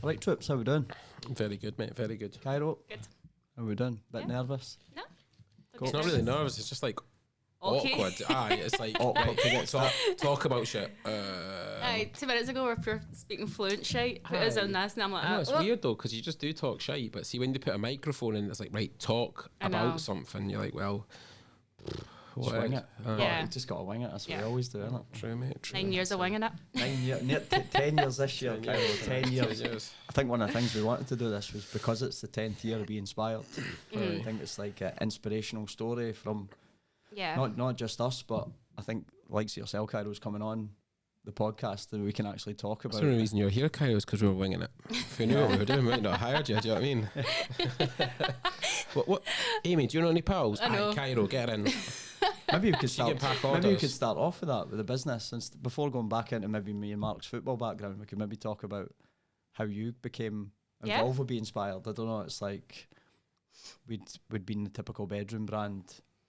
Right, Troops, how we doing? Very good, mate. Very good. Cairo? Good. How we doing? Bit nervous? No. It's not really nervous. It's just like awkward. Aye, it's like Awkward to get talk about shit. Aye, 2 minutes ago we were speaking fluent shite. Put us on this and I'm like, I know, it's "Oh." weird though, because you just do talk shite, but see when you put a microphone in, it's like, right, talk I know. about something. You're like, well, Just wing it. Yeah. You just got to wing it. That's what we Yeah. always do, isn't it? True, mate. True. 9 years of winging it. 9 years, 10 years this year, 10 Cairo. years. 10 years. 10 years. I think one of the things we wanted to do this was because it's the 10th year of Be Inspired. I think it's like an inspirational story from Yeah. not just us, but I think likes yourself, Cairo's coming on the podcast and we can actually talk about That's the only reason you're here, Cairo, is because we were winging it. If we knew what we were doing, we might not have hired you. Do you know what I mean? what? Amy, do you know any pals? I know. Aye, Cairo, get her in. Maybe we could She can start. pack Maybe we orders. could start off with that with the business, and before going back into maybe me and Mark's football background, we could maybe talk about how you became involved with Be Inspired. I don't know. It's like we'd been the typical bedroom brand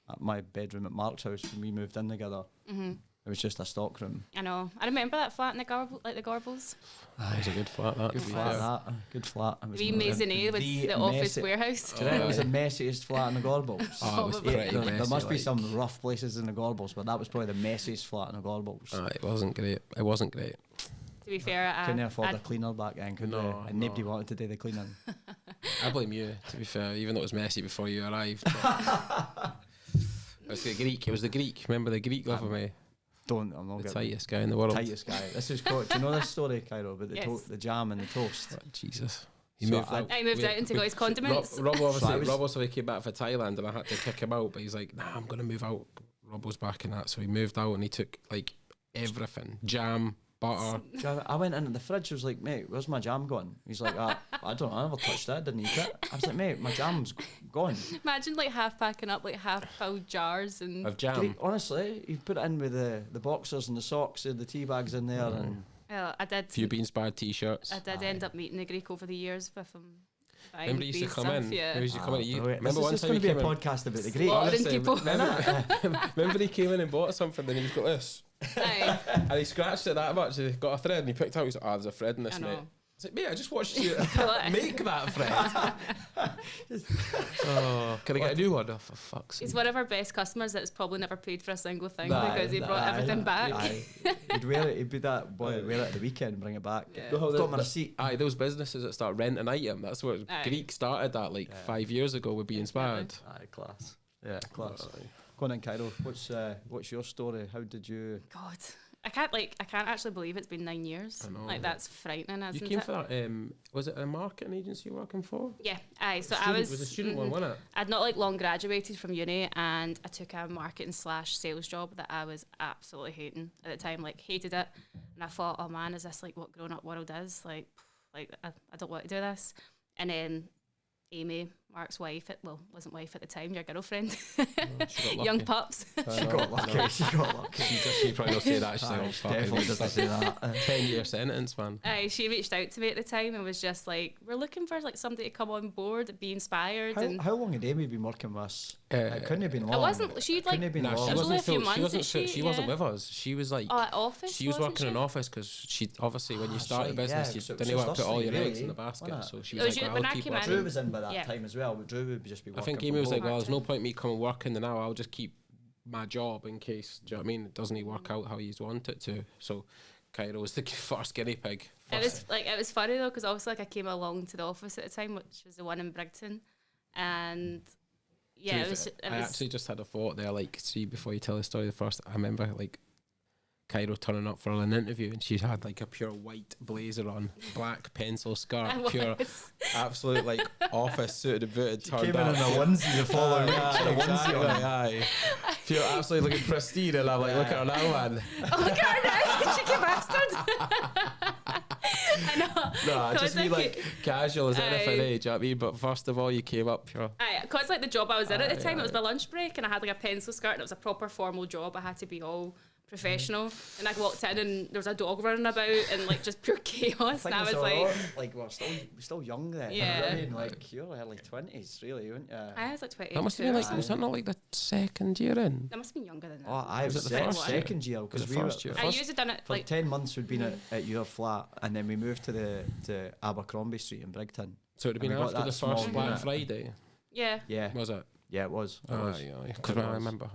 at my bedroom at Mark's house when we moved in together. Mm-hmm. It was just a stock room. I know. I remember that flat in the Garble, like the Gorbles. It was a good flat, that. Good to be flat, fair. that. Good flat. It was The maisonette with the office warehouse. Do you think it was the messiest flat in the Gorbles? Oh, it was Probably. pretty messy. There must be like. some rough places in the Gorbles, but that was probably the messiest flat in the Gorbles. It wasn't great. It wasn't great. To be fair, Couldn't afford a cleaner back then, could No, they? And no. nobody wanted to do the cleaning. I blame you, to be fair, even though it was messy before you arrived. It was the Greek. It was the Greek. Remember the Greek love of me? I'm not The getting tightest guy in the world. tightest guy. This is called. Do you know this story, Cairo, about the Yes. the jam and the toast? Jesus. He So moved out. I moved out and got his condiments. Rob So I was- obviously came back for Thailand and I had to kick him out, but he's like, nah, I'm going to move out. Rob was back in that. So he moved out and he took like everything. Jam, butter. I went into the fridge. I was like, mate, where's my jam gone? He's like, I don't know. I never touched that. Didn't eat it. I was like, mate, my jam's gone. Imagine like half packing up like half filled jars and Of jam. Great, honestly, he put it in with the boxers and the socks and the tea bags in there, and well, I did. Few Be Inspired t-shirts. I did end up meeting the Greek over the years with him. Remember he used to come stuff, in? Yeah. Remember he used to come in? You, brilliant. remember This one is time going he to be a came in? podcast about the Greek. Slaughtering Honestly, people. remember he came in and bought something and he's got this. Aye. And he scratched it that much and he got a thread and he picked out, he's like, there's a thread in this, I mate. know. I was like, mate, I just watched you make that thread. Can I get a new one? Oh, for fuck's sake. He's one of our best customers that's probably never paid for a single thing Aye, because he brought everything back. Aye. He'd wear it. He'd be that boy. Wear it at the weekend, bring it back. Yeah. I've got my receipt. Aye, those businesses that start renting item. That's what Aye. Greek started that like 5 years ago would be inspired. Aye, class. Yeah, class. Go on then, Cairo. What's your story? How did you? God, I can't actually believe it's been 9 years. I know. Like that's frightening, You isn't came it? for that, was it a marketing agency you were working for? Yeah, aye. So Student, I was. it was a student one, wasn't it? I'd not like long graduated from uni, and I took a marketing / sales job that I was absolutely hating at the time. Like hated it, and I thought, oh man, is this like what grown up world is? Like I don't want to do this. And then Amy, Mark's wife, wasn't wife at the time, your girlfriend, She got young lucky. pups. She got lucky. She got lucky. She probably don't say that. She's like, Aye, oh, fucking definitely doesn't say that. 10-year sentence, man. She reached out to me at the time and was just like, we're looking for like somebody to come on board, be inspired. and How long had Amy been working with us? It couldn't have been long. it wasn't. She'd like. Couldn't have been No, long. she It was only wasn't. a few months She wasn't. that She wasn't yeah. with us. She was like. At office. She was wasn't working she? in office because she obviously when you start a right, business yeah, you so it didn't was want to just put all us your three, eggs in the really, basket. wasn't it? So she It was was like, you- well, when I'll I keep came working. Drew was in by that Yeah. time as well, but Drew would just be I working think from Amy was like, home. well, there's no point me coming working now. I'll just keep my job in case. Do you know what I mean? It doesn't work out how you want it to. So Cairo was the first guinea pig. It was funny though because obviously like I came along to the office at the time, which was the one in Brigton, and yeah, it I was actually just had a thought there, like, see, before you tell the story, the first, I remember, like, Cairo turning up for an interview and she had, like, a pure white blazer on, black pencil I skirt, pure, was. absolute, like, office suited and booted, turned Came in up. in a onesie the following week. She had a Exactly, onesie on. aye. Pure, absolutely looking pristine, and I'm like, look at her now, man. Oh, look at her now, cheeky bastard. I know. No, just be, like, Aye. casual as anything, Aye. eh, do you know what I mean? But first of all, you came up pure. Because like the job I was in at the time, aye. it was my lunch break, and I had like a pencil skirt, and it was a proper formal job. I had to be all professional. And I walked in and there was a dog running about and like just pure chaos. And I was like, we're still young then. Yeah. You know what I mean, like you're early 20s, really, weren't you? I was like 22. That must have been like, was that not like the second year in? That must have been younger than that. Oh, I was second year because we were. I usually done it for like 10 months. We'd been at your flat, and then we moved to Abercrombie Street in Brigton. So it would have been after the first Black Friday. Yeah. Was it? Yeah, it was. Because I remember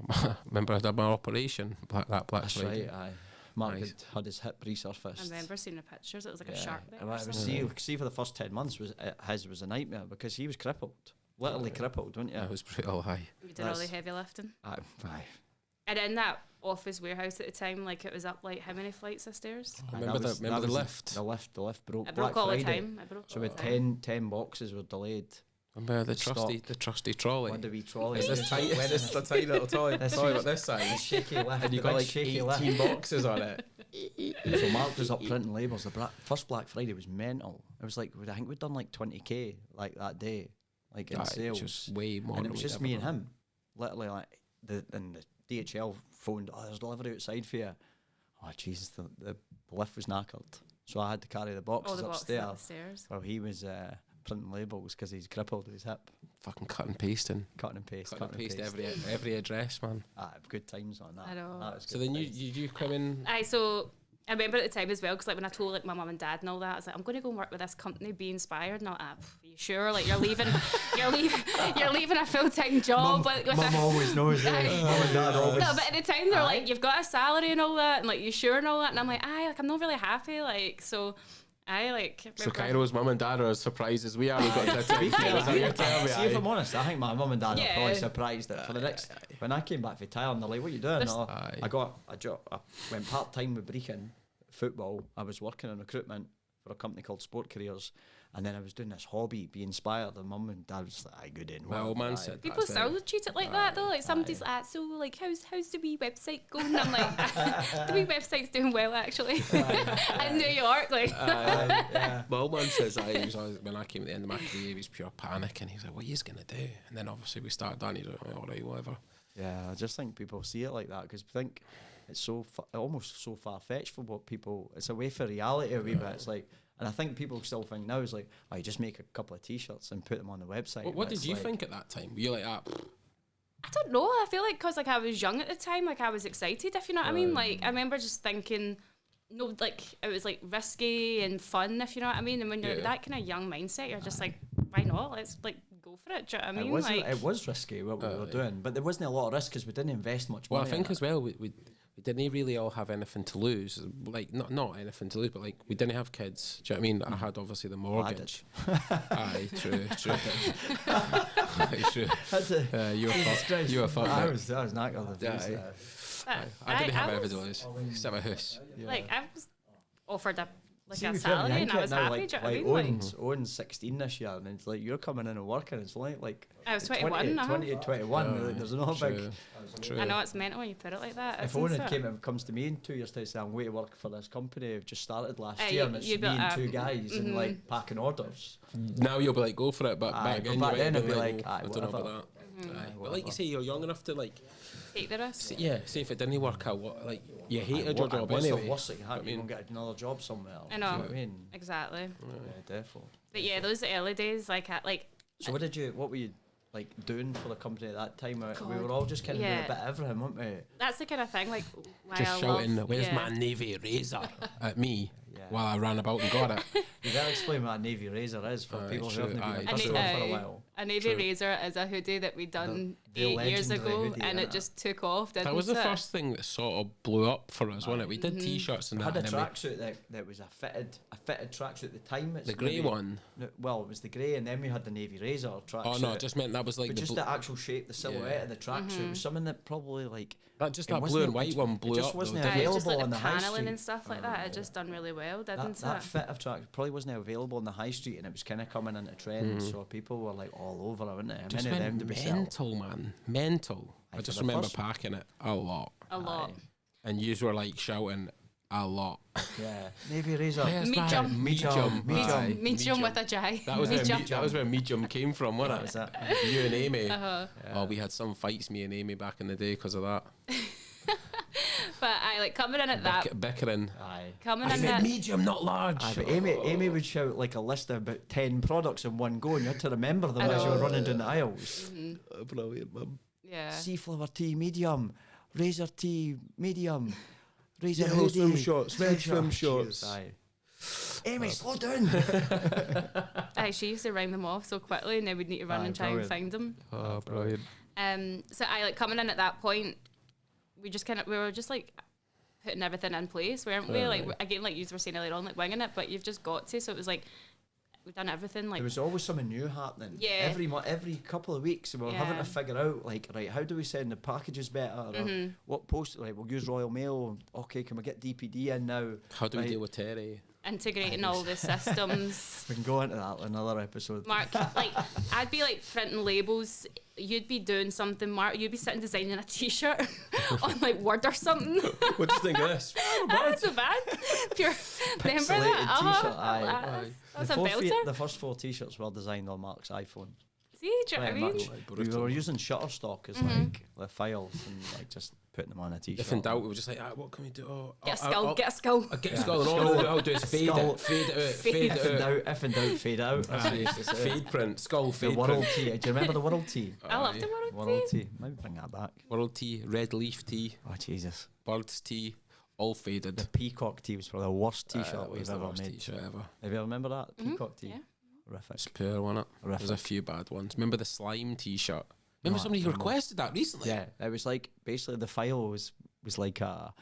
I did my operation that Black Friday. That's right. Aye. Mark had his hip resurfaced. I remember seeing the pictures. It was like a shark bit. See, for the first 10 months, his was a nightmare because he was crippled, literally crippled, don't you? It was brutal. Aye. We did all the heavy lifting. Aye. And in that office warehouse at the time, like it was up like how many flights of stairs? Remember the lift? The lift broke. It broke all the time. So we had 10 boxes were delayed. Remember the trusty trolley? What the wee trolley? Is this tight? Is this the tiny little trolley? Sorry, this size. Shaky lift. And you got like 18 boxes on it. So Mark was up printing labels. The first Black Friday was mental. It was like, I think we'd done like 20k like that day, like in sales. Just way more. And it was just me and him. Literally, like the DHL phoned. Oh, there's delivery outside for you. Oh Jesus, the lift was knackered, so I had to carry the boxes upstairs. Well, he was printing labels because he's crippled with his hip. Fucking cut and pasting. Cut and paste every address, man. Good times on that. I know. So then you come in. So I remember at the time as well, because like when I told like my mum and dad and all that, I was like, I'm going to go and work with this company, Be Inspired. And are you sure? Like you're leaving a full-time job. Mum always knows that. Mum and dad always. No, but at the time they're like, you've got a salary and all that, and like you sure and all that, and I'm like, I'm not really happy. Like so. So Cairo's mum and dad are as surprised as we are. We got to see if I'm honest, I think my mum and dad are probably surprised that for the next when I came back from Thailand, they're like, "What are you doing?" I got a job. I went part time with Brechin football. I was working in recruitment for a company called Sport Careers, and then I was doing this hobby, Be Inspired. And mum and dad was like, "Good in." My old man said people still treat it like that though. Like somebody's like, "So like, how's the wee website going?" And I'm like, "The wee website's doing well actually." In New York, like. My old man says when I came at the end of my career, he was pure panic, and he was like, "What are you gonna do?" And then obviously we started down. He's like, "All right, whatever." Yeah, I just think people see it like that because I think it's almost so far fetched for what people. It's away for reality a wee bit. It's like. And I think people still think now is like, you just make a couple of T-shirts and put them on the website. What did you think at that time? Were you like, I don't know. I feel like because like I was young at the time, like I was excited. If you know what I mean. Like I remember just thinking, no, like it was like risky and fun. If you know what I mean. And when you're that kind of young mindset, you're just like, why not? Let's like go for it. Do you know what I mean? It was risky what we were doing, but there wasn't a lot of risk because we didn't invest much money. Well, I think as well we didn't really all have anything to lose. Like not anything to lose, but like we didn't have kids. Do you know what I mean? I had obviously the mortgage. Aye, true. Aye, true. You were fucked. I was knackered. I didn't have anything to lose except my house. Like I was offered a salary and I was happy. Owen's 16 this year, and it's like you're coming in and working. It's like I was 21. 20 to 21. There's no big. I know it's mental when you put it like that. If Owen comes to me in 2 years' time, saying I'm going to work for this company I've just started last year, and it's me and two guys and like packing orders. Now you'll be like, go for it, but back then I'd be like, I don't know about that. But like you say, you're young enough to like take the risk. Yeah, see if it didn't work out, like you hated your job anyway. The worst that can happen? You won't get another job somewhere. I know. You know what I mean? Exactly. Yeah, definitely. But yeah, those early days, like. So what were you like doing for the company at that time? We were all just kind of doing a bit of everything, weren't we? That's the kind of thing, like why just shouting, "Where's my Navy razor?" at me while I ran about and got it. You gotta explain what a Navy razor is for people who haven't been in for a while. A Navy razor is a hoodie that we done 8 years ago, and it just took off. That was the first thing that sort of blew up for us, wasn't it? We did T-shirts and that. We had a tracksuit that was a fitted tracksuit at the time. The grey one. Well, it was the grey, and then we had the Navy razor tracksuit. Oh no, it just meant that was like the actual shape, the silhouette of the tracksuit was something that probably like that blue and white one blew up. It just wasn't available available like on the high street. Paneling and stuff like that. It just done really well, didn't it? That fit of track probably wasn't available on the high street, and it was kind of coming into trend. So people were like all over it, weren't they? Just many of them to be mental, man. Mental. I just remember packing it a lot. And yous were like shouting a lot. Yeah. Navy razor. Medium with a J. That was where medium came from, wasn't it? You and Amy. Oh, we had some fights, me and Amy, back in the day because of that. But I like coming in at that. Bickering. Aye. Coming I in meant at medium, not large. Aye, but Amy would shout like a list of about 10 products in one go, and you had to remember them as you were running down the aisles. Brilliant, mum. yeah. Seaflower tea, medium. Razor tea, medium. Razor Yellow swim hoodie. shorts, red swim shorts. Aye. Amy, slow down. Aye, she used to rhyme them off so quickly, and then we'd need to run Aye, and try brilliant. and find them. Oh, brilliant. So I like coming in at that point. We were just like putting everything in place, weren't we? Like again, like you were saying earlier on, like winging it, but you've just got to. So it was like we've done everything. Like There was always something new happening. Yeah. Every couple of weeks, we were having to figure out, like, right, how do we send the packages better? Or what post? Like, we'll use Royal Mail. Okay, can we get DPD in now? How do we Right. deal with Terry? integrating all the systems. We can go into that in another episode. Mark, like I'd be like printing labels. You'd be doing something, Mark. You'd be sitting designing a T-shirt on like Word or something. What do you think of this? That's so bad. Pure. Remember Pixelated that? T-shirt, aye. That's The a belter. the first 4 T-shirts were designed on Mark's iPhone. See, do you know what I Very mean? much. We were using Shutterstock as like the files and like just putting them on a T-shirt. If in doubt, we were just like, what can we do? Oh, Get a skull. Get a skull. Get a skull. And all I'll do is fade Skull. it, fade it out, Fade fade If it in out. doubt, if in doubt, fade out. That's what we used to say. Fade print, skull, The fade World print. Tea. Do you remember the World Tea? I love the World world tea. Tea. Maybe bring that back. World tea, red leaf tea, Oh Jesus. birds tea, all faded. The Peacock Tea was probably the worst T-shirt It was we've the ever worst made. T-shirt ever. Have you ever remember that Peacock Tea? Yeah. Horrific. It's poor, wasn't it? There was a Horrific. few bad ones. Remember the slime T-shirt? Remember No, somebody I remember. requested that recently? Yeah, it was like basically the file was like a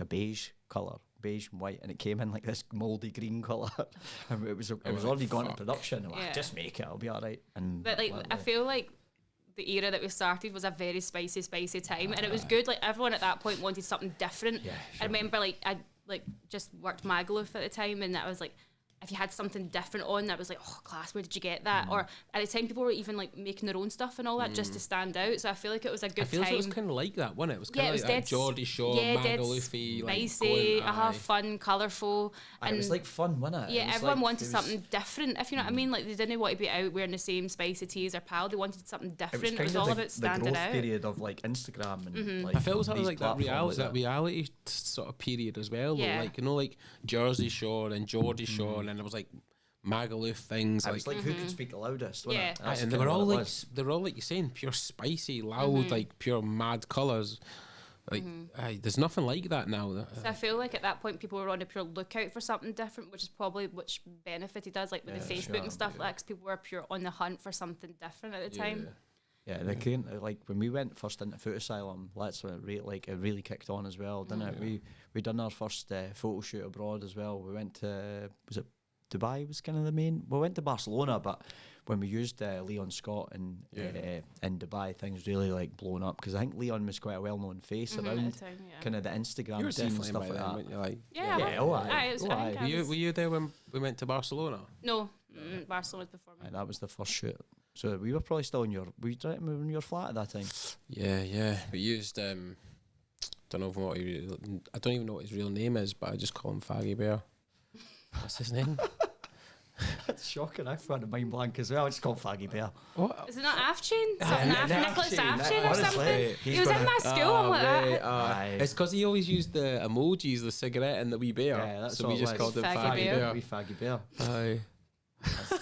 beige colour, beige and white, and it came in like this mouldy green colour. And it was was already like, gone to fuck. production. Like, Yeah. just make it, it'll be alright. And But like, I feel like the era that we started was a very spicy time, and it was good. Like everyone at that point wanted something different. Yeah, I remember like I like just worked Magaluf at the time, and that was like, if you had something different on, that was like, oh, class, where did you get that? Or at the time, people were even like making their own stuff and all that just to stand out. So I feel like it was a I good feel time. it was kind of like that, wasn't it? It was Yeah, kind it of was like that dead Geordie Shore, dead Magaloofy, like spicy, going, aye. fun, colourful. it was like fun, wasn't it? Yeah, It was everyone like- wanted it was- something different, if you know what I mean. Like, they didn't want to be out wearing the same spicy tees or pal. They wanted something different. It was all about the standing growth out. period of like Instagram and like I felt it was these like that platforms reality sort of period as well. Though. Yeah. Like, you know, like Jersey Shore and Geordie Shore, and it was like Magaluf things. It like, was like who could speak the loudest, wasn't Yeah. it? aye, That's and they kinda were all what it like was. you're saying, pure spicy, loud, like pure mad colours. Like, aye, there's nothing like that now. So I feel like at that point people were on a pure lookout for something different, which is probably which benefited us, like with the Facebook and stuff like that, 'cause people were pure on the hunt for something different at the time. Yeah, they came, like when we went first into Food Asylum, that's when it really kicked on as well, didn't it? We done our first photo shoot abroad as well. We went to, was it Dubai was kind of the main. We went to Barcelona, but when we used Leon Scott in Dubai, things really like blown up because I think Leon was quite a well-known face At the around time, yeah. kind of the You were Instagram scene and definitely stuff by like then, that. weren't you? Like, Yeah, Yeah, oh, aye. I was, Oh, I aye. think were I you was, were you there when we went to Barcelona? no, Barcelona was before me. Aye, that was the first shoot. So we were probably still in your, were you in your flat at that time? Yeah. We used don't know what I don't even know what his real name is, but I just call him Faggy Bear. What's his name? That's shocking. I found a mind blank as well. I just called Faggy Bear. What? Is it not Afshin? Aye, Something Nicholas Nicholas Afshin or honestly, something? he's He was in gonna- my school. I'm like, right, Aye. it's because he always used the emojis, the cigarette and the wee bear. Yeah, that's so what we it just was. called him Faggy Faggy Bear. Bear. Wee Faggy Bear. Aye.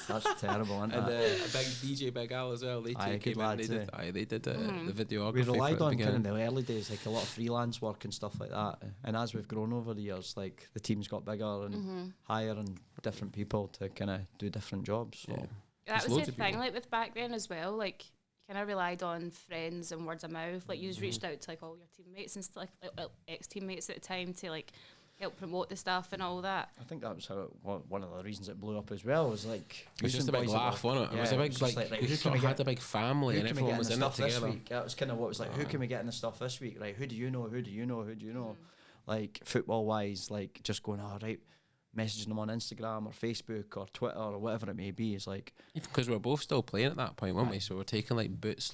That's terrible, isn't And it? a big DJ Big Al as well. They Aye, came good in. They lads, did. They did the videography. We for relied the on kind beginning. of the early days, like a lot of freelance work and stuff like that. And as we've grown over the years, like the team's got bigger and hiring different people to kind of do different jobs. So. Yeah. that There's was loads the of thing, people. like with back then as well. Like you kind of relied on friends and words of mouth. Like you just reached out to like all your teammates and stuff, like ex-teammates at the time to like help promote the stuff and all that. I think that was how one of the reasons it blew up as well was like It was just a using big boys that laugh, were- wasn't it? It was yeah, a big just like, right, we who sort can we of had get? a big family Who and can we everyone get in was the in it stuff this together. week? That was kind of what it was like. Who can we get in the stuff this week? Right? Who do you know? Who do you know? Who do you know? Like football wise, like just going, all right, messaging them on Instagram or Facebook or Twitter or whatever it may be is like, Because we were both still playing at that point, weren't we? So we're taking like boots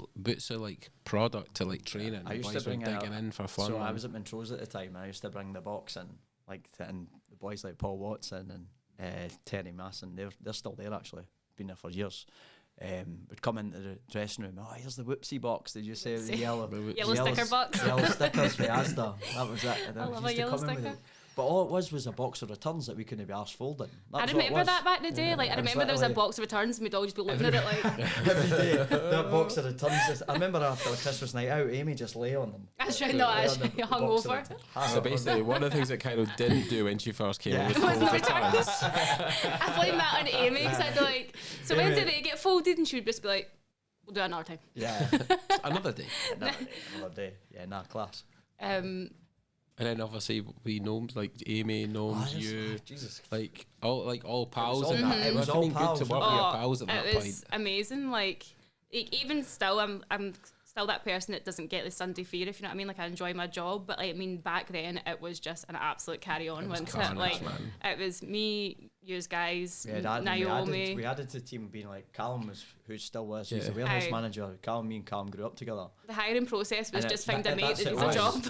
of like product to like training. I and used to boys were bring digging in for fun. So I man. was at Montrose at the time, and I used to bring the box in, like, and the boys like Paul Watson and Terry Masson, they're still there actually, been there for years. would come into the dressing room. Oh, here's the whoopsie box. Did you say the Yellow yellow sticker box. Yellow stickers for Asda. That was it. And I we love used a to yellow come in with sticker. it. But all it was a box of returns that we couldn't be arsed folding. I remember that back in the day. Like I remember there was a box of returns, and we'd all just be looking at it like every day. That box of returns. I remember after a Christmas night out, Amy just lay on them. I was trying not actually hung over. So basically, one of the things that Cairo didn't do when she first came was fold the returns. I blame that on Amy because I'd be like, so when do they get folded? And she would just be like, we'll do it another time. Yeah. Another day. Another day. Yeah, class. And then obviously we gnomes like Amy, gnomes, you, Jesus, like all pals. It was all pals. Good to work with your pals at that point. It was amazing. Like even still, I'm still that person that doesn't get the Sunday fear, if you know what I mean. Like I enjoy my job, but like, I mean back then it was just an absolute carry on. Like it was me, you guys, Naomi. We added to the team being like Callum who's still with us. He's the warehouse manager. Me and Callum grew up together. The hiring process was just find a mate that needs a job.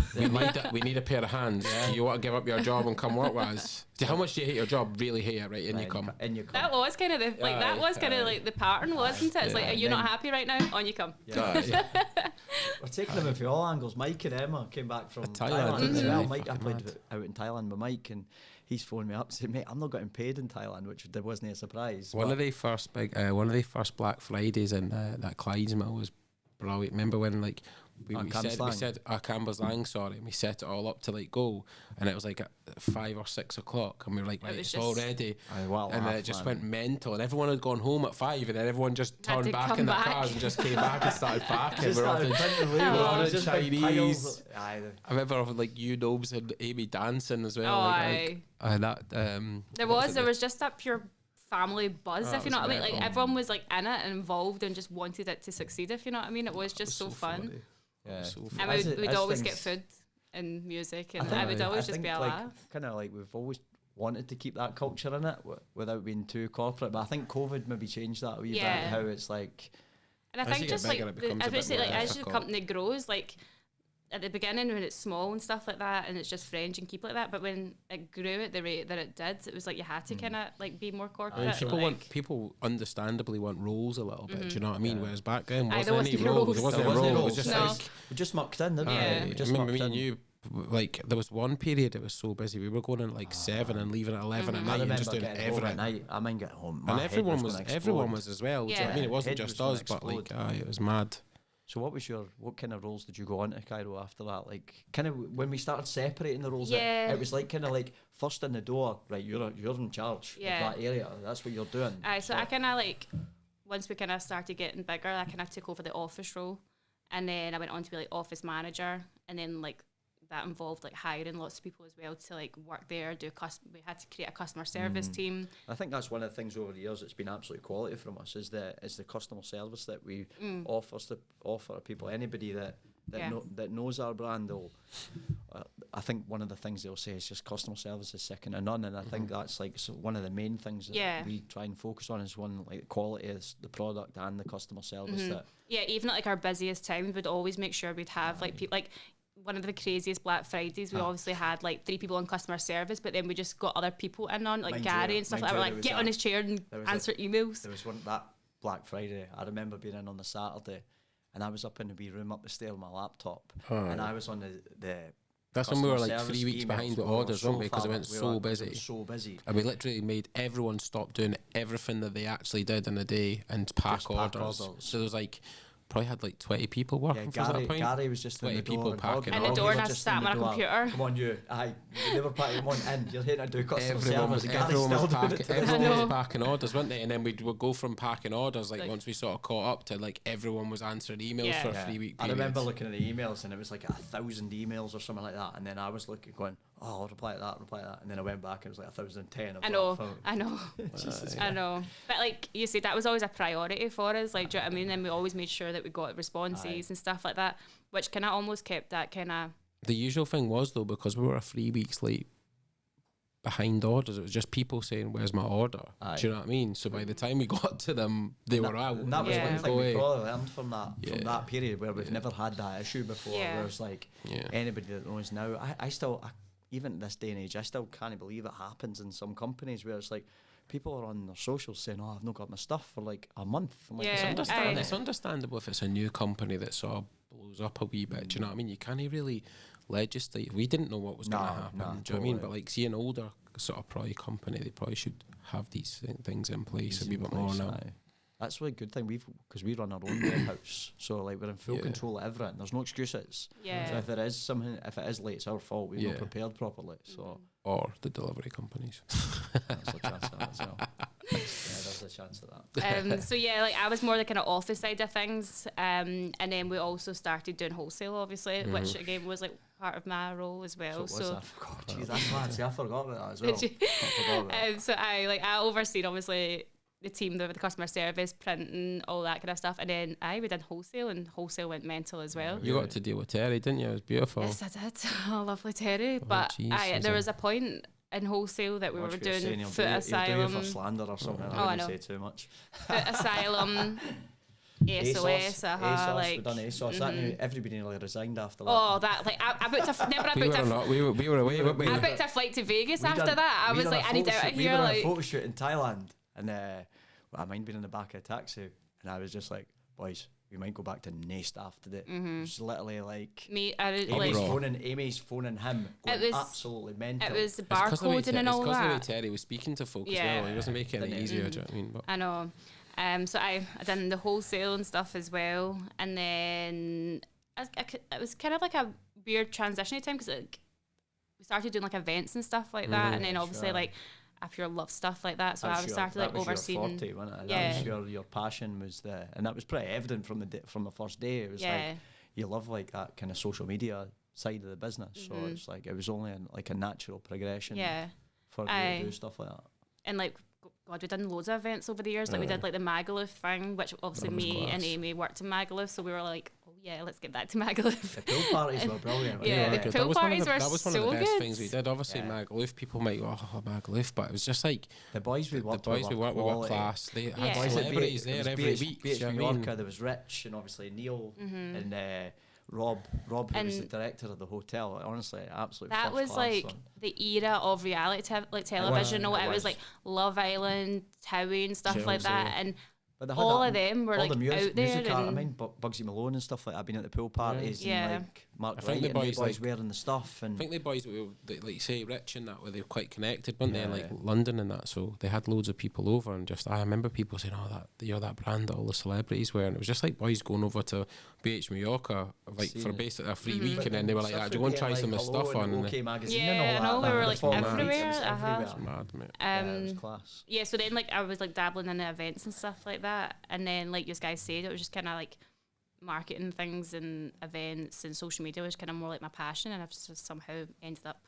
We need a pair of hands. Do you want to give up your job and come work with us? How much do you hate your job? Really hate it, right? And you come. That was kind of the like the pattern, wasn't it? It's like, are you not happy right now? On you come. We're taking them in for all angles. Mike and Emma came back from Thailand as well. Mike, I played out in Thailand with Mike, and he's phoned me up saying, "Mate, I'm not getting paid in Thailand," which there wasn't a surprise. One of the first Black Fridays in that Clydesdale was brilliant. Remember when like we said Cambuslang, sorry, and we set it all up to like go, and it was like at 5 or 6 o'clock, and we were like, right, it's all ready, and then it just went mental, and everyone had gone home at 5, and then everyone just turned back in their cars and just came back and started packing. We're all the Chinese. I remember like you gnomes and Amy dancing as well. There was just that pure family buzz, if you know what I mean. Like everyone was like in it and involved and just wanted it to succeed, if you know what I mean. It was just so fun. Yeah. And we'd always get food and music, and I would always just be a laugh. Kind of like we've always wanted to keep that culture in it without being too corporate, but I think COVID maybe changed that a wee bit, how it's like. And I think just like as your company grows, like at the beginning when it's small and stuff like that, and it's just French and keep like that, but when it grew at the rate that it did, it was like you had to kind of like be more corporate. People understandably want roles a little bit. Do you know what I mean? Whereas back then, there wasn't any roles. There wasn't a role. It was just like we just mucked in, didn't we? We just mucked in. You, like there was one period it was so busy. We were going in at like 7 and leaving at 11 at night and just doing everything. I mean, get home. And everyone was as well. Do you know what I mean? It wasn't just us, but like it was mad. So what kind of roles did you go on to Cairo after that? Like kind of when we started separating the roles, it was like kind of like first in the door, right? You're in charge of that area. That's what you're doing. So I kind of like once we kind of started getting bigger, I kind of took over the office role, and then I went on to be like office manager, and then like that involved like hiring lots of people as well to like work there. We had to create a customer service team. I think that's one of the things over the years that's been absolute quality from us is the customer service that we offer to people. Anybody that knows our brand will. I think one of the things they'll say is just customer service is second to none, and I think that's like one of the main things that we try and focus on is one like the quality of the product and the customer service. Even at like our busiest times, we'd always make sure we'd have like people like. One of the craziest Black Fridays, we obviously had like 3 people on customer service, but then we just got other people in on like Gary and stuff like that. We're like, get on his chair and answer emails. There was one that Black Friday. I remember being in on the Saturday, and I was up in the wee room up the stair with my laptop, and I was on the. That's when we were like 3 weeks behind with orders, weren't we? Because it went so busy. So busy. And we literally made everyone stop doing everything that they actually did in a day and pack orders. So there was like. Probably had like 20 people working for that point. Gary was just 20 people packing. And the door, and I sat on a computer. Come on, you. They were packing one in. You're here to do customer service. Everyone was packing orders, weren't they? And then we would go from packing orders, like once we sort of caught up to like everyone was answering emails for a 3-week period. I remember looking at the emails and it was like 1,000 emails or something like that. And then I was looking, going, oh, I'll reply to that. And then I went back and it was like 1,010. I know. But like you said, that was always a priority for us. Like, do you know what I mean? Then we always made sure that we got responses and stuff like that, which kind of almost kept that kind of. The usual thing was though, because we were 3 weeks late behind orders, it was just people saying, "Where's my order?" Do you know what I mean? So by the time we got to them, they were out. And that was one thing we probably learned from that period where we've never had that issue before. Where it's like anybody that knows now, I still even at this day and age, I still can't believe it happens in some companies where it's like people are on their socials saying, "Oh, I've not got my stuff for like a month." I'm like, Yeah, it's understandable if it's a new company that sort of blows up a wee bit. Do you know what I mean? You can't really legislate. We didn't know what was going to happen. Do you know what I mean? But like, see an older sort of probably company, they probably should have these things in place a wee bit more now. That's really a good thing. Because we run our own warehouse, so like we're in full control of everything. There's no excuses. Yeah. So if it is late, it's our fault. We've not prepared properly. So or the delivery companies. There's a chance of that as well. There's a chance of that. So yeah, like I was more the kind of office side of things, and then we also started doing wholesale, obviously, which again was like part of my role as well. So I forgot. Jeez, that's mad. See, I forgot about that as well. Did you? I forgot about that. So I overseen obviously the team, the customer service, printing, all that kind of stuff, and then we did wholesale, and wholesale went mental as well. You got to deal with Terry, didn't you? It was beautiful. Yes, I did. Oh, lovely Terry. But there was a point in wholesale that we were doing Foot Asylum. For slander or something. I wouldn't say too much. Foot Asylum. SOS, we've done ASOS. That knew everybody nearly resigned after that. Oh, that like I booked a. We were away, weren't we? I booked a flight to Vegas after that. I was like, I need out of here. We were on a photo shoot in Thailand, and I mind being in the back of a taxi, and I was just like, boys, we might go back to no staff today. It was literally like Amy's phoning him, going absolutely mental. It was the barcoding and all that. It's because the way Terry was speaking to folk as well. He wasn't making it easier. Do you know what I mean? But I know. So I done the wholesale and stuff as well, and then it was kind of like a weird transitionary time because like, we started doing like events and stuff like that, and then obviously like I pure love stuff like that, so I started like overseeing. That was your forte, wasn't it? Yeah. That was your passion was there, and that was pretty evident from the first day. It was like you love like that kind of social media side of the business, so it's like it was only like a natural progression for you to do stuff like that. And like God, we've done loads of events over the years. Like we did like the Magaluf thing, which obviously me and Amy worked in Magaluf, so we were like, oh yeah, let's get back to Magaluf. The pool parties were brilliant. The pool parties were so good. That was one of the best things we did. Obviously Magaluf, people might go, oh Magaluf, but it was just like the boys we worked with were class. They had celebrities there every week. BH Mallorca, there was Rich and obviously Neil and Rob, who was the director of the hotel. Honestly, absolutely. That was like the era of reality television. It was like Love Island, Towie, and stuff like that. And all of them were like out there. I mean, Bugsy Malone and stuff like that. I've been at the pool parties and like Mark Wright and the boys wearing the stuff. And I think the boys, like you say, Rich and that, were they quite connected, weren't they? In like London and that, so they had loads of people over, and just I remember people saying, "Oh, you're that brand that all the celebrities wear," and it was just like boys going over to BH Mallorca like for basically a free week, and then they were like, "Do you want to try some of the stuff on?" OK Magazine and all that. We were like everywhere. It was mad, mate. It was class. Yeah, so then like I was like dabbling in the events and stuff like that, and then like you guys said, it was just kind of like marketing things and events and social media was kind of more like my passion, and I've just somehow ended up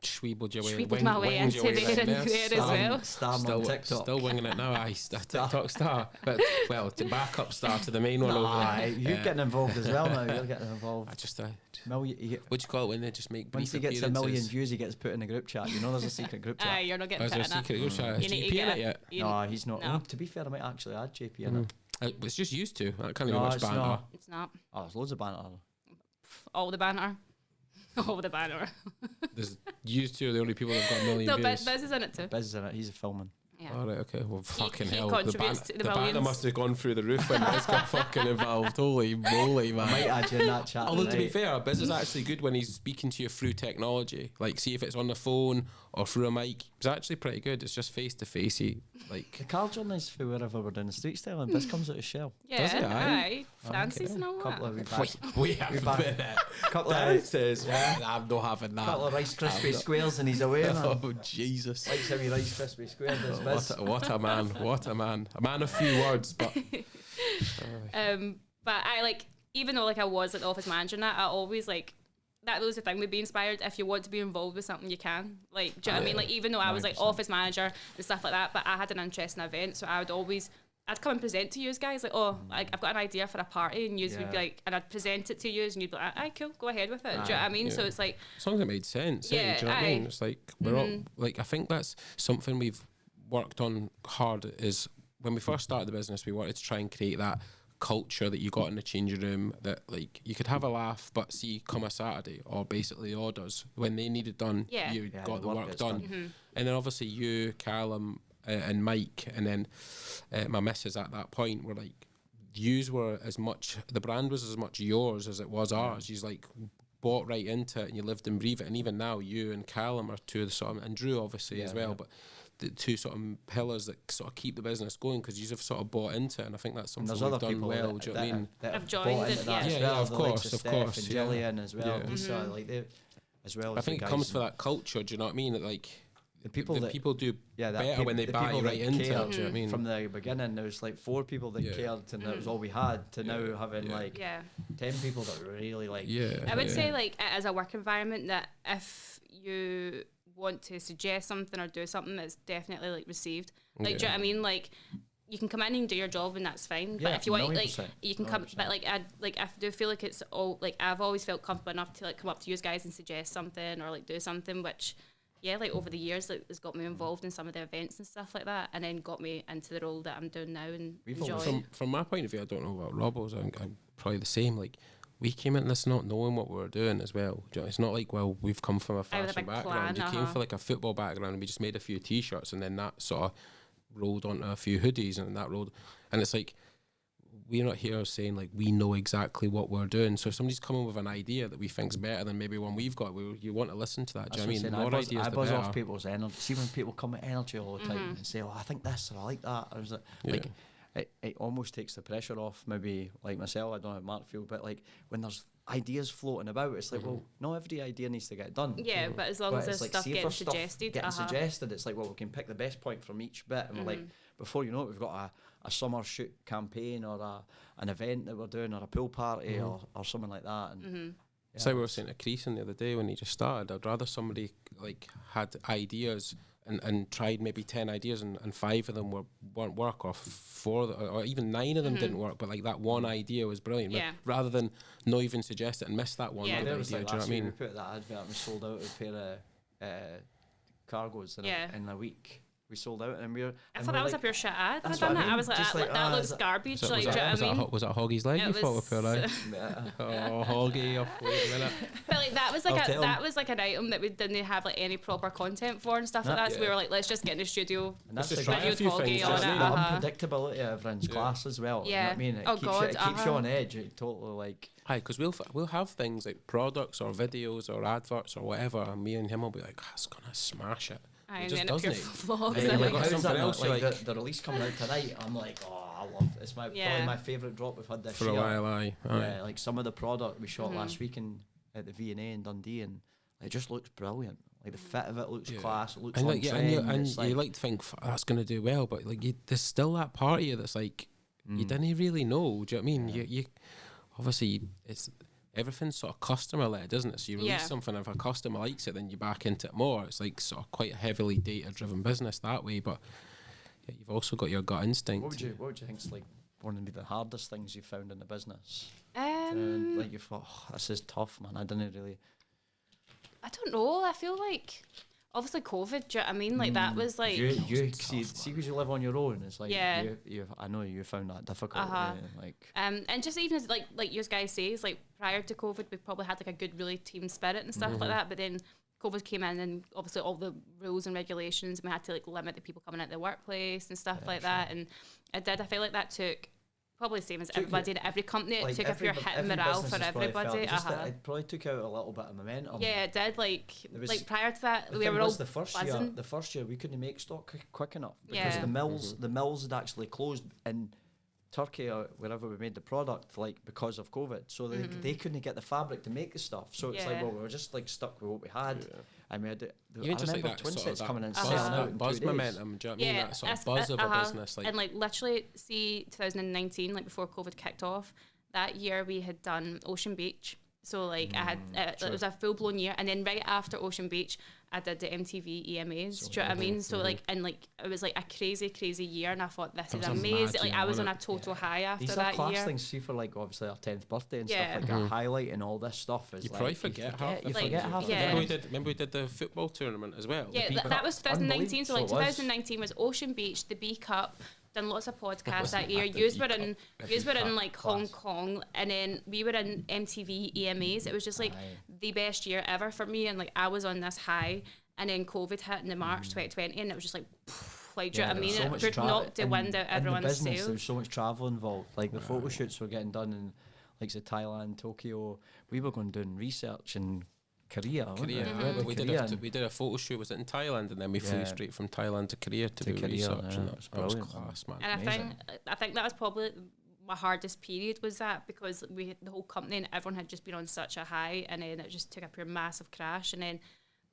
Schweebled my way into there as well. Star on TikTok. Still winging it now. TikTok star. But, well, the backup star to the main one over there. You're getting involved as well now. You're getting involved. What do you call it when they just make brief appearances? Once he gets 1 million views, he gets put in a group chat. You know there's a secret group chat. You're not getting put in it. Is there a secret group chat? Is JP in it yet? No, he's not. No. To be fair, I might actually add JP in it. It's just used to. I can't even much banter. It's not. Oh, there's loads of banter. All the banter. All the banner. There's used to the only people that've got 1 million views. Bez is in it too. Bez is in it. He's a filming. Yeah. All right, okay. Well, fucking hell. The banner must have gone through the roof when Bez got fucking involved. Holy moly, man. I might add you in that chat. Although, to be fair, Bez is actually good when he's speaking to you through technology. Like, see if it's on the phone or through a mic. It's actually pretty good. It's just face to face. Like the car journeys for wherever we're doing the street style, and Bez comes out of shell. Yeah, does it? Aye. Francis and all couple that. We have been couple of says, I'm not having that. Couple of Rice Krispie squares and he's away, man. Oh Jesus! Likes how he Rice Krispie squares does Bez. What a man! What a man! A man of few words, but. But I like, even though like I was like the office manager and that, I always like. That was the thing with being inspired. If you want to be involved with something, you can. Like, do you know what I mean? Like, even though I was like office manager and stuff like that, but I had an interest in events, so I'd come and present to you guys, like, like I've got an idea for a party, and you would be like, and I'd present it to you, and you'd be like, aye, cool, go ahead with it. Do you know what I mean? So it's like, as long as it made sense. Do you know what I mean? It's like we're all like, I think that's something we've worked on hard. Is when we first started the business, we wanted to try and create that culture that you got in the changing room, that like you could have a laugh, but see come a Saturday or basically orders when they needed done, you got the work done. And then obviously you, Callum, and Mike, and then my missus at that point were like, yous were as much, the brand was as much yours as it was ours. You's like bought right into it and you lived and breathed it. And even now, you and Callum are two of the sort of, and Drew obviously as well, but the two sort of pillars that sort of keep the business going, because you have sort of bought into it, and I think that's something we've done well. Do you know what I mean? I've joined it, of course, and Gillian as well, Lisa, like they, as well. I think it comes for that culture. Do you know what I mean? That, like the people do better when they buy right into it. Do you know what I mean? From the beginning, there was like 4 people that cared, and that was all we had. To now having like 10 people that were really like. I would say like as a work environment that if you want to suggest something or do something, that's definitely like received. Like, do you know what I mean? Like, you can come in and do your job and that's fine. But if you want, like, you can come. 100%. But like, I do feel like it's all like I've always felt comfortable enough to like come up to you guys and suggest something or like do something, which like over the years like has got me involved in some of the events and stuff like that, and then got me into the role that I'm doing now and enjoy. From my point of view, I don't know about Robbo's. I'm probably the same. Like, we came into this not knowing what we were doing as well. It's not like, well, we've come from a fashion background. You came from like a football background, and we just made a few T-shirts, and then that sort of rolled onto a few hoodies, and that rolled. And it's like, we're not here saying like we know exactly what we're doing. So if somebody's coming with an idea that we think's better than maybe one we've got, you want to listen to that. Do you know what I mean? More ideas, I buzz off people's energy. See when people come with energy all the time and say, "Oh, I think this," or "I like that," or is it like? It almost takes the pressure off. Maybe like myself, I don't know how Mark feel, but like when there's ideas floating about, it's like, well, not every idea needs to get done. Yeah, but as long as there's like, stuff getting suggested, it's like, well, we can pick the best point from each bit, and we're like, before you know it, we've got a summer shoot campaign or an event that we're doing or a pool party or something like that. And it's like we were saying to Creason the other day when he just started. I'd rather somebody like had ideas and tried maybe 10 ideas and 5 of them weren't work, or 4 or even 9 of them didn't work, but like that one idea was brilliant. Rather than not even suggest it and miss that one idea. Do you know what I mean? We put that advert and we sold out a pair of cargos in a week. We sold out, and I thought that was a pure shit ad. I done that. I was like, that looks garbage. Was that Hoggy's leg you thought were pure out? Oh, Hoggy! Wait a minute. But like that was like an item that we didn't have like any proper content for and stuff like that. So we were like, let's just get in the studio. And that's Hoggy on it. The unpredictability of everyone's class as well. Yeah. You know what I mean, it keeps you on edge. It totally like. Aye, because we'll have things like products or videos or adverts or whatever, and me and him will be like, it's gonna smash it. And then it vlogs. The release coming out tonight, I'm like, I love it. It's probably my favourite drop we've had this year. For a while, aye. Yeah, like some of the product we shot last week at the V&A in Dundee, and it just looks brilliant. Like the fit of it looks class. It looks on trend. And you like to think that's going to do well, but like there's still that part of you that's like you didn't really know. Do you know what I mean? You obviously it's. Everything's sort of customer led, isn't it? So you release something, if a customer likes it, then you back into it more. It's like sort of quite a heavily data driven business that way, but you've also got your gut instinct. What would you think's like one of the hardest things you found in the business? Like you thought, this is tough, man. I don't know. I feel like obviously COVID, do you know what I mean? Like that was like you see because you live on your own, it's like I know you found that difficult. And just even as like you guys say, is like prior to COVID we probably had like a good really team spirit and stuff like that, but then COVID came in and obviously all the rules and regulations, and we had to like limit the people coming out the workplace and stuff like that, and I feel like that took probably the same as everybody in every company. It took up your hit and morale for everybody. It probably took out a little bit of momentum. Yeah, it did. Like prior to that, we were all the first year we couldn't make stock quick enough because the mills had actually closed in Turkey or wherever we made the product, like because of COVID. So they couldn't get the fabric to make the stuff. So it's like, well, we were just like stuck with what we had. I mean, I remember twin sets coming in selling out in buzz 2 momentum. Do you know what I mean? That sort of buzz of a business, and like literally, see 2019, like before COVID kicked off, that year we had done Ocean Beach. So like I had it was a full blown year, and then right after Ocean Beach, I did the MTV EMAs. Do you know what I mean? So like, and like it was like a crazy year, and I thought this is amazing. Like I was on a total high after that year. These are class things. See for like obviously our 10th birthday and stuff like that. Highlighting all this stuff is you probably forget half. You forget half. Remember we did the football tournament as well. Yeah, that was 2019. So like 2019 was Ocean Beach, the B Cup. Done lots of podcasts that year. Yous were in like Hong Kong, and then we were in MTV EMAs. It was just like the best year ever for me, and like I was on this high, and then COVID hit in the March 2020, and it was just like Like, do you know what I mean? So It much would knock the wind out everyone's in the business, sails. there was so much travel involved. Like the photo shoots were getting done in, like, say, Thailand, Tokyo. We were going doing research in Korea. We did a photo shoot. Was it in Thailand? And then we flew straight from Thailand to Korea to do Korea, research, and that was class, man. And I think that was probably my hardest period, was that, because the whole company and everyone had just been on such a high, and then it just took a pure massive crash, and then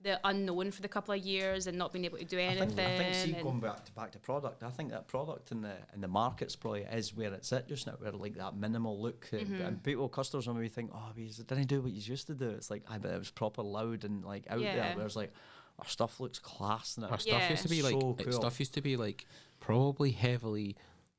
the unknown for the couple of years and not being able to do anything. I think see, going back to product, I think that product in the markets probably is where it's at just now, where like that minimal look, and people, customers maybe think, oh, he didn't do what he used to do. It's like, I bet it was proper loud and like out there. Whereas like our stuff looks class now. Our stuff used to be like so cool. Stuff used to be like probably heavily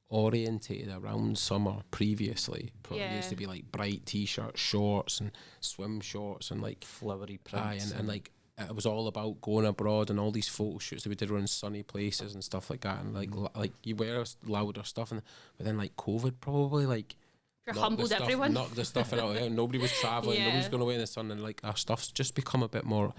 orientated around summer previously. Probably used to be like bright t-shirts, shorts, and swim shorts, and like flowery prints, and like it was all about going abroad, and all these photo shoots that we did around sunny places and stuff like that, and like you wear louder stuff, but then like COVID probably like humbled everyone, knocked the stuff out. Nobody was traveling, nobody's going away in the sun, and like our stuff's just become a bit more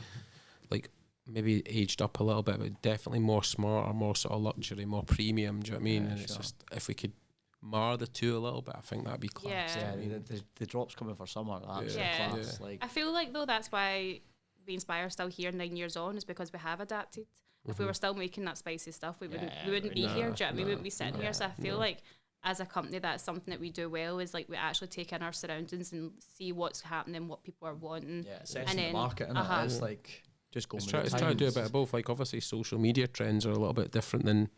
like maybe aged up a little bit, but definitely more smarter, more sort of luxury, more premium. Do you know what I mean? And it's just, if we could mar the two a little bit, I think that'd be class. I mean, the drops coming for summer, that's class. Like, I feel like though that's why Be Inspired still here 9 years on, is because we have adapted. If we were still making that spicy stuff, we wouldn't be here. Do you know what I mean? We wouldn't be sitting here. So I feel like as a company, that's something that we do well, is like we actually take in our surroundings and see what's happening, what people are wanting. Yeah, assessing the market, and it's like just going. Let's try to do a bit of both. Like obviously, social media trends are a little bit different than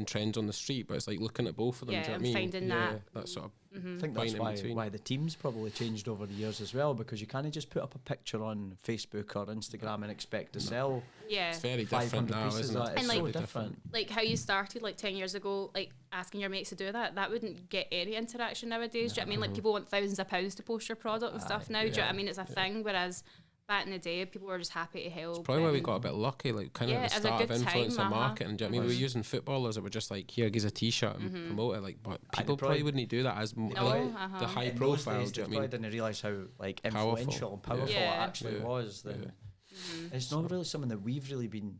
trends on the street, but it's like looking at both of them. Do you know what I mean? Finding that sort of. I think that's why the team's probably changed over the years as well, because you can't just put up a picture on Facebook or Instagram and expect to sell. Yeah, it's very different now, isn't it? It's like, so different. Like how you started like 10 years ago, like asking your mates to do that wouldn't get any interaction nowadays. Do you know what I mean? Like people want thousands of pounds to post your product and stuff now. Do you know what I mean? It's a thing, whereas back in the day, people were just happy to help. It's probably why we got a bit lucky, like kind of at the start of influencer marketing. Do you know what I mean? We were using footballers that were just like, here, gives a t-shirt and promote it. Like, but people probably wouldn't do that as the high profile. Do you know what I mean? They didn't realise how like influential and powerful it actually was. Then it's not really something that we've really been.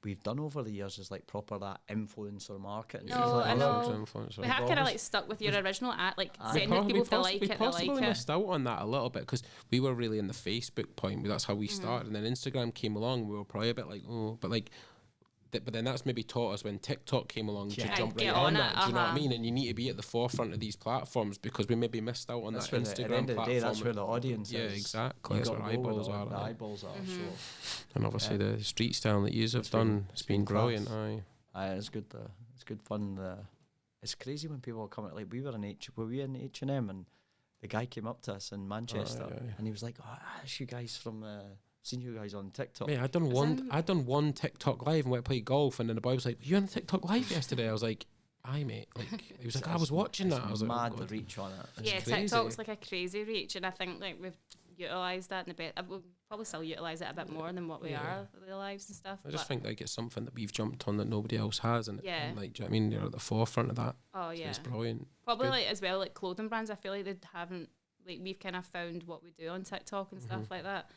We've done over the years, is like proper that influencer marketing. No, I know. We have kind of like stuck with your original like saying that people feel like it. We possibly missed out on that a little bit, because we were really in the Facebook point. That's how we started, and then Instagram came along. We were probably a bit like, but then that's maybe taught us when TikTok came along to jump right on that. Do you know what I mean? And you need to be at the forefront of these platforms, because we maybe missed out on that Instagram at the end of the day, that's where the audience is. Yeah, exactly. That's where eyeballs are. The eyeballs are. And obviously the street style that you have done, it's been brilliant. It's good. It's good fun. It's crazy when people come out. Like we were in H&M, and the guy came up to us in Manchester, and he was like, "Oh, that's you guys from." Seen you guys on TikTok. Mate, I'd done one TikTok live and went to play golf, and then the boy was like, "Were you on TikTok live yesterday?" I was like, "Aye, mate." Like he was like, "I was watching that." I was mad like, the reach on it. Yeah, TikTok's like a crazy reach, and I think like we've utilised that in a bit. We'll probably still utilise it a bit more than what we are with our lives and stuff. I just think like it's something that we've jumped on that nobody else has, and like, do you know what I mean? You're at the forefront of that. Oh yeah, it's brilliant. Probably like as well, like clothing brands. I feel like they haven't, like we've kind of found what we do on TikTok and stuff like that.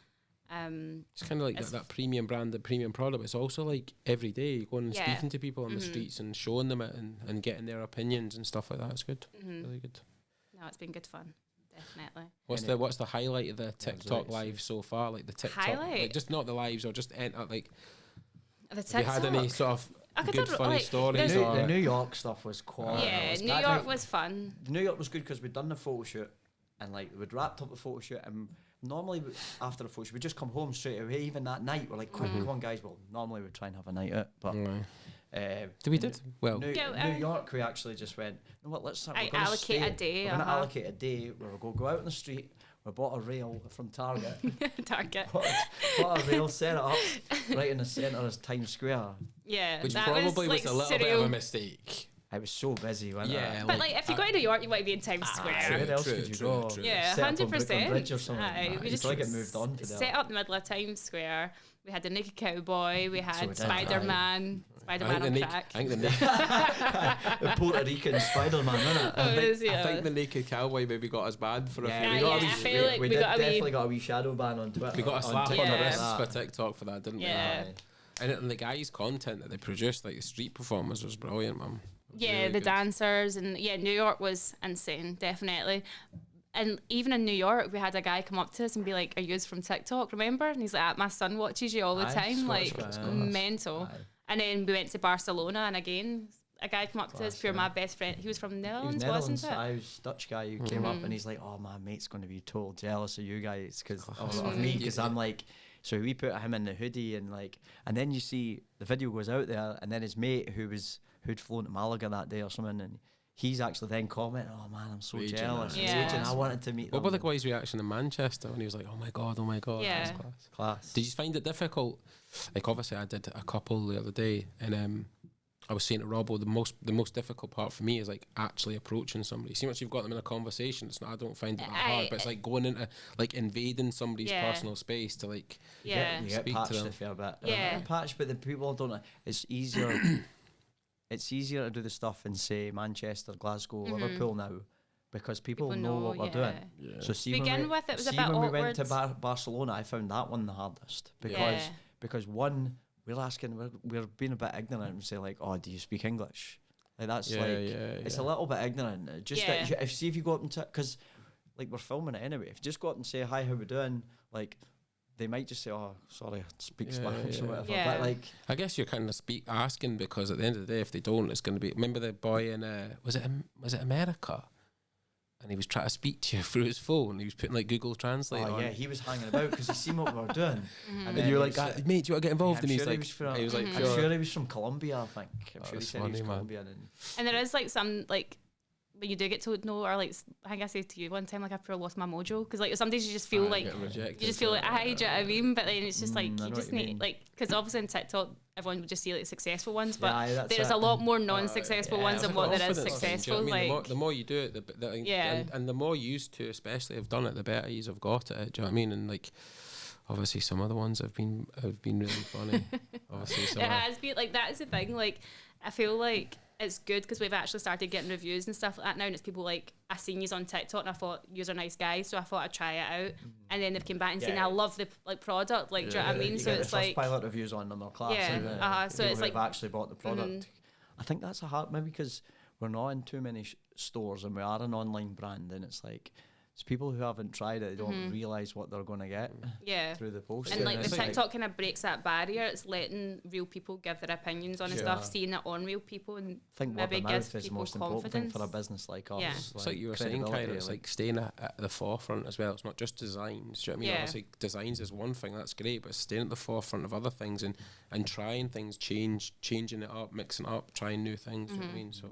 It's kind of like that premium brand, the premium product. It's also like every day going and speaking to people on the streets and showing them it and getting their opinions and stuff like that. It's good, really good. No, it's been good fun, definitely. What's the highlight of the TikTok live so far? Like the TikTok, like just not the lives, or just like the TikTok. Have you had any sort of good funny stories? The New York stuff was quality. Yeah, New York was fun. New York was good because we'd done the photo shoot, and like we'd wrapped up the photo shoot, and normally after the photo shoot we'd just come home straight away. Even that night we're like, come on guys, well normally we'd try and have a night out, but New York we actually just went, you know what, let's allocate a day. We're going to allocate a day where we'll go out in the street. We bought a rail from Target. Bought a rail, set it up right in the centre of Times Square. Yeah, which probably was a little bit of a mistake. I was so busy, wasn't I? Yeah, but like if you go to New York, you want to be in Times Square. Where else could you go? Yeah, 100%. We just like it moved on to set up in the middle of Times Square. We had the naked cowboy. We had Spider-Man. Spider-Man on crack. I think the Puerto Rican Spider-Man, wasn't it? I think the naked cowboy maybe got us banned for a few. We definitely got a wee shadow ban on Twitter. We got a slap on the wrist for TikTok for that, didn't we? Yeah. And the guys' content that they produced, like the street performers, was brilliant, man. Yeah, really the good. dancers, and New York was insane, definitely. And even in New York, we had a guy come up to us and be like, "Are you from TikTok? Remember?" And he's like, "My son watches you all the time, like mental." Aye. And then we went to Barcelona, and again, a guy come up to us, pure my best friend. He was from Netherlands, wasn't it? I was Dutch guy who came up and he's like, "Oh, my mate's going to be total jealous of you guys because of me," because I'm like. So we put him in the hoodie and then you see the video goes out there, and then his mate who'd flown to Malaga that day or something, and he's actually then commenting, "Oh man, I'm so Raging, jealous. yeah. Raging, I wanted to meet them." What about the guy's reaction in Manchester when he was like, "Oh my god, oh my god"? Yeah. That's class. Class. Did you find it difficult? Like obviously I did a couple the other day, and I was saying to Robbo, the most difficult part for me is like actually approaching somebody. See, once you've got them in a conversation, it's not. I don't find it that hard, but it's like going into like invading somebody's personal space to like You get speak to patched them. a fair bit. Yeah. Patched, but the people don't know. It's easier. It's easier to do the stuff in say Manchester, Glasgow, Liverpool now, because people know what we're doing. Yeah. So see, Begin with, it was a see bit when we awkward. went to Barcelona, I found that one the hardest because one, we're being a bit ignorant and say like, "Oh, do you speak English?" Like that's it's a little bit ignorant. Just that if you go up and because like we're filming it anyway, if you just go up and say hi, how we doing, like they might just say, "Oh, sorry, I speak Spanish or whatever." Yeah. But like, I guess you're kind of asking because at the end of the day, if they don't, it's going to be. Remember the boy in was it America? And he was trying to speak to you through his phone. He was putting like Google Translate on. yeah, he was hanging about because he seen what we were doing. And you were like, "Mate, do you want to get involved?" I'm and he's sure like, he was like, I'm sure he was from Colombia, I think. I'm sure he that's said he was funny, man. Colombian. And there is like some like when you do get to know, or like I think I said to you one time, like I probably lost my mojo because like some days you just feel like getting rejected. you just feel like, "Hi, do you know what I mean?" But then it's just like I know you what just you need mean. like because obviously in TikTok everyone would just see like successful ones, but aye, that's there's it. a lot more non-successful yeah, ones it's than a what there is confidence thing, do you successful. know what I mean? Like The more you do it, and the more used to, especially have done it, the better you have got at it. Do you know what I mean? And like, obviously, some of the ones have been really funny. Obviously, some it has been like that's the thing. Like I feel like it's good because we've actually started getting reviews and stuff like that now, and it's people like I seen yous on TikTok and I thought yous are nice guys, so I thought I'd try it out, and then they've come back and saying I love the like product, like do you know what I mean? So it's like pilot reviews on them are class. Yeah, so it's like have actually bought the product. I think that's a hard maybe because we're not in too many stores and we are an online brand, and it's like it's people who haven't tried it, they don't realise what they're going to get through the post. And like the TikTok kind of breaks that barrier. It's letting real people give their opinions on and stuff, seeing it on real people, and I think maybe word of gives mouth is the people most important thing confidence. for a business like us. Yeah. It's like you were saying, Cairo, it's like staying at the forefront as well. It's not just designs. Do you know what I mean? Yeah. Obviously, designs is one thing, that's great, but staying at the forefront of other things and trying things, changing it up, mixing it up, trying new things. Do you know what I mean? So,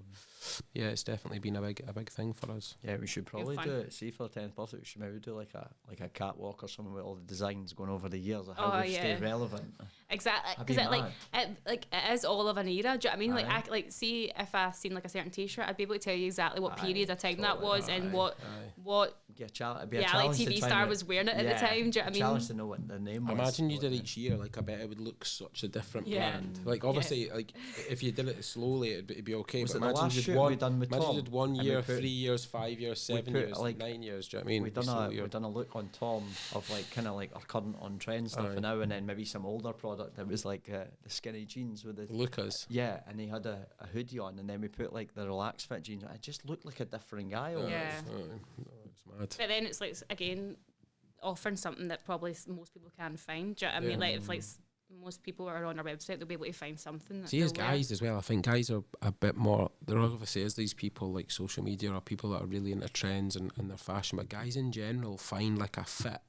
yeah, it's definitely been a big thing for us. Yeah, we should probably fun. do it. See, for the 10th birthday, we should maybe do like a catwalk or something with all the designs going over the years of how they've stayed relevant. Exactly, That'd be because it is all of an era. Do you know what I mean? Aye. Like, see if I seen like a certain T-shirt, I'd be able to tell you exactly what Aye, period of time that totally. was and Aye. what It'd be a reality challenge to TV try star and- was wearing it at the time. Do you know what I mean? Challenge to know what the name was. Imagine you did each year, like I bet it would look such a different Yeah. brand. Like obviously, like if you did it slowly, it'd be okay. Was But it the imagine last you shoot did one. we done with Imagine Tom? you did 1 And we year, put- 3 years, 5 years, 7 put, years, like- 9 years. Do you know what I mean? We done a look on Tom of like kind of like our current on trend stuff Aye. now, and then maybe some older product that was like the skinny jeans with the Lucas. yeah, and he had a hoodie on, and then we put like the relaxed fit jeans. It just looked like a different guy. Yeah. It's mad. But then it's like again offering something that probably most people can find. Do you know what I mean? Like if like most people are on our website, they'll be able to find something. That See, as they'll wear. guys as well, I think guys are a bit more. There obviously is these people like social media or people that are really into trends and their fashion, but guys in general find like a fit,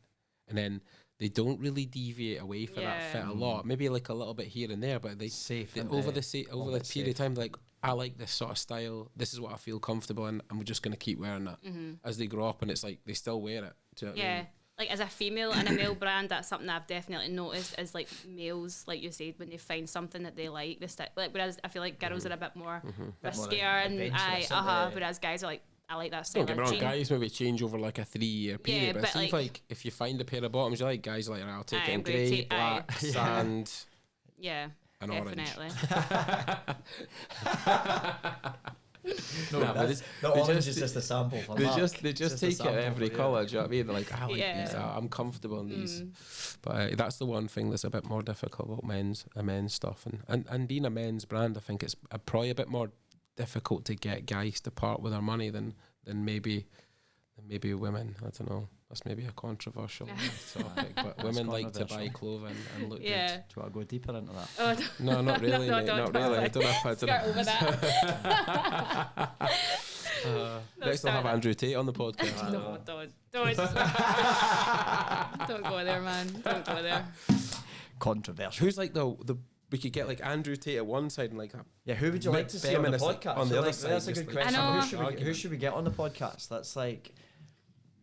and then they don't really deviate away from that fit a lot. Maybe like a little bit here and there, but they Safe. over the period of time, like I like this sort of style. This is what I feel comfortable in, and we're just gonna keep wearing that as they grow up, and it's like they still wear it. Do you know what I mean? Like as a female and a male brand, that's something I've definitely noticed is like males, like you said, when they find something that they like, they stick. Like whereas I feel like girls are a bit more riskier and whereas guys are like, I like that style. Don't get me wrong, guys maybe change over like a 3-year period, Yeah, but, but it seems like- like if you find a pair of bottoms you like, guys are like, I'll take it I'm in gonna grey, take- black, sand, Yeah, and orange. definitely. No, Nah, but that's, they the orange just- is just a sample for They Mark. just It's take a it sample every for you. colour. Do you know what I mean? They're like, I like Yeah. these. I'm comfortable in these. But that's the one thing that's a bit more difficult about men's stuff, and being a men's brand, I think it's probably a bit more difficult to get guys to part with their money than maybe women. I don't know. That's maybe a controversial topic, but women like to buy clothing and look good. Do you want to go deeper into that? Oh, No, not really, mate, not really. I don't know if I don't know. Over that. Next we'll have Andrew Tate on the podcast. No, don't go there, man. Don't go there. Controversial. Who's like the we could get like Andrew Tate at one side and like who would you like to see on the podcast? On the other side, that's a good question. Who should we get on the podcast? That's like.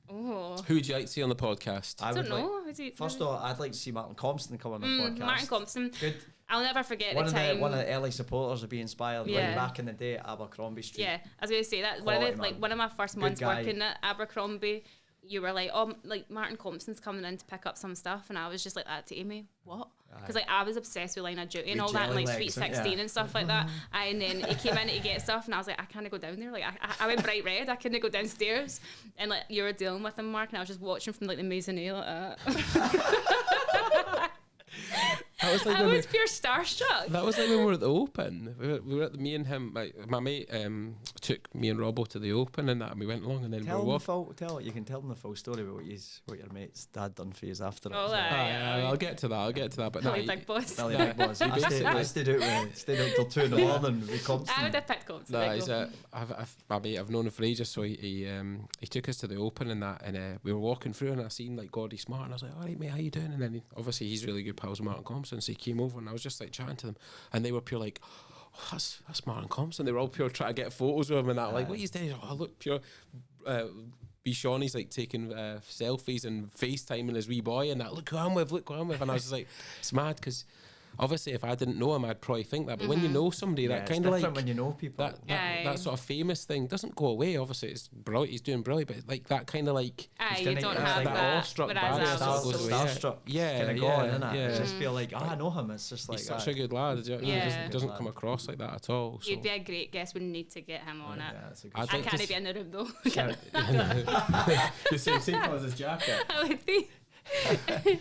Oh. Who would you like to see on the podcast? I don't know. First of all, I'd like to see Martin Compson come on the podcast. Martin Compson. Good. I'll never forget the time. One of the early supporters of Be Inspired, like back in the day at Abercrombie Street. Yeah, I was going to say that one of my first months working at Abercrombie, you were like, oh, like Martin Compson's coming in to pick up some stuff, and I was just like that to Amy, what? Because like I was obsessed with Line of Duty and all that, and like Sweet 16 and stuff like that. And then he came in to get stuff, and I was like, I can't go down there. Like I went bright red, I couldn't go downstairs. And like you were dealing with him, Mark, and I was just watching from like the mezzanine like that. I was pure starstruck. That was like when we were at the Open. We were at me and him. My mate took me and Robbo to the Open and that, and we went along and then you can tell them the full story about what your mate's dad done for you after it. I'll get to that. But Billy Big Boss. Billy Big Boss. I stayed out till 2 in the morning with Compson. I would have picked Compson. My mate, I've known him for ages, so he took us to the Open and that, and we were walking through and I seen like Gordy Smart and I was like, all right mate, how you doing? And then obviously he's really good pals with Martin Compson. So he came over and I was just like chatting to them and they were pure like, oh, that's Martin Compson. They were all pure trying to get photos with him and that. Like, what he's doing? Oh, look, pure. B. Shawnee's like taking selfies and FaceTiming his wee boy and that. Look who I'm with. And I was just like, it's mad because obviously if I didn't know him I'd probably think that, but when you know somebody, that kind of like when you know people, that sort of famous thing doesn't go away. Obviously it's brilliant, he's doing brilliant, but like that kind of like you don't have that awestruck starstruck kind of going, innit? Yeah. Just feel like I know him. It's just like he's such a good lad. He doesn't come across like that at all. You'd be a great guest. We need to get him on it. I can't be in the room though. The same colour as his jacket. I would be.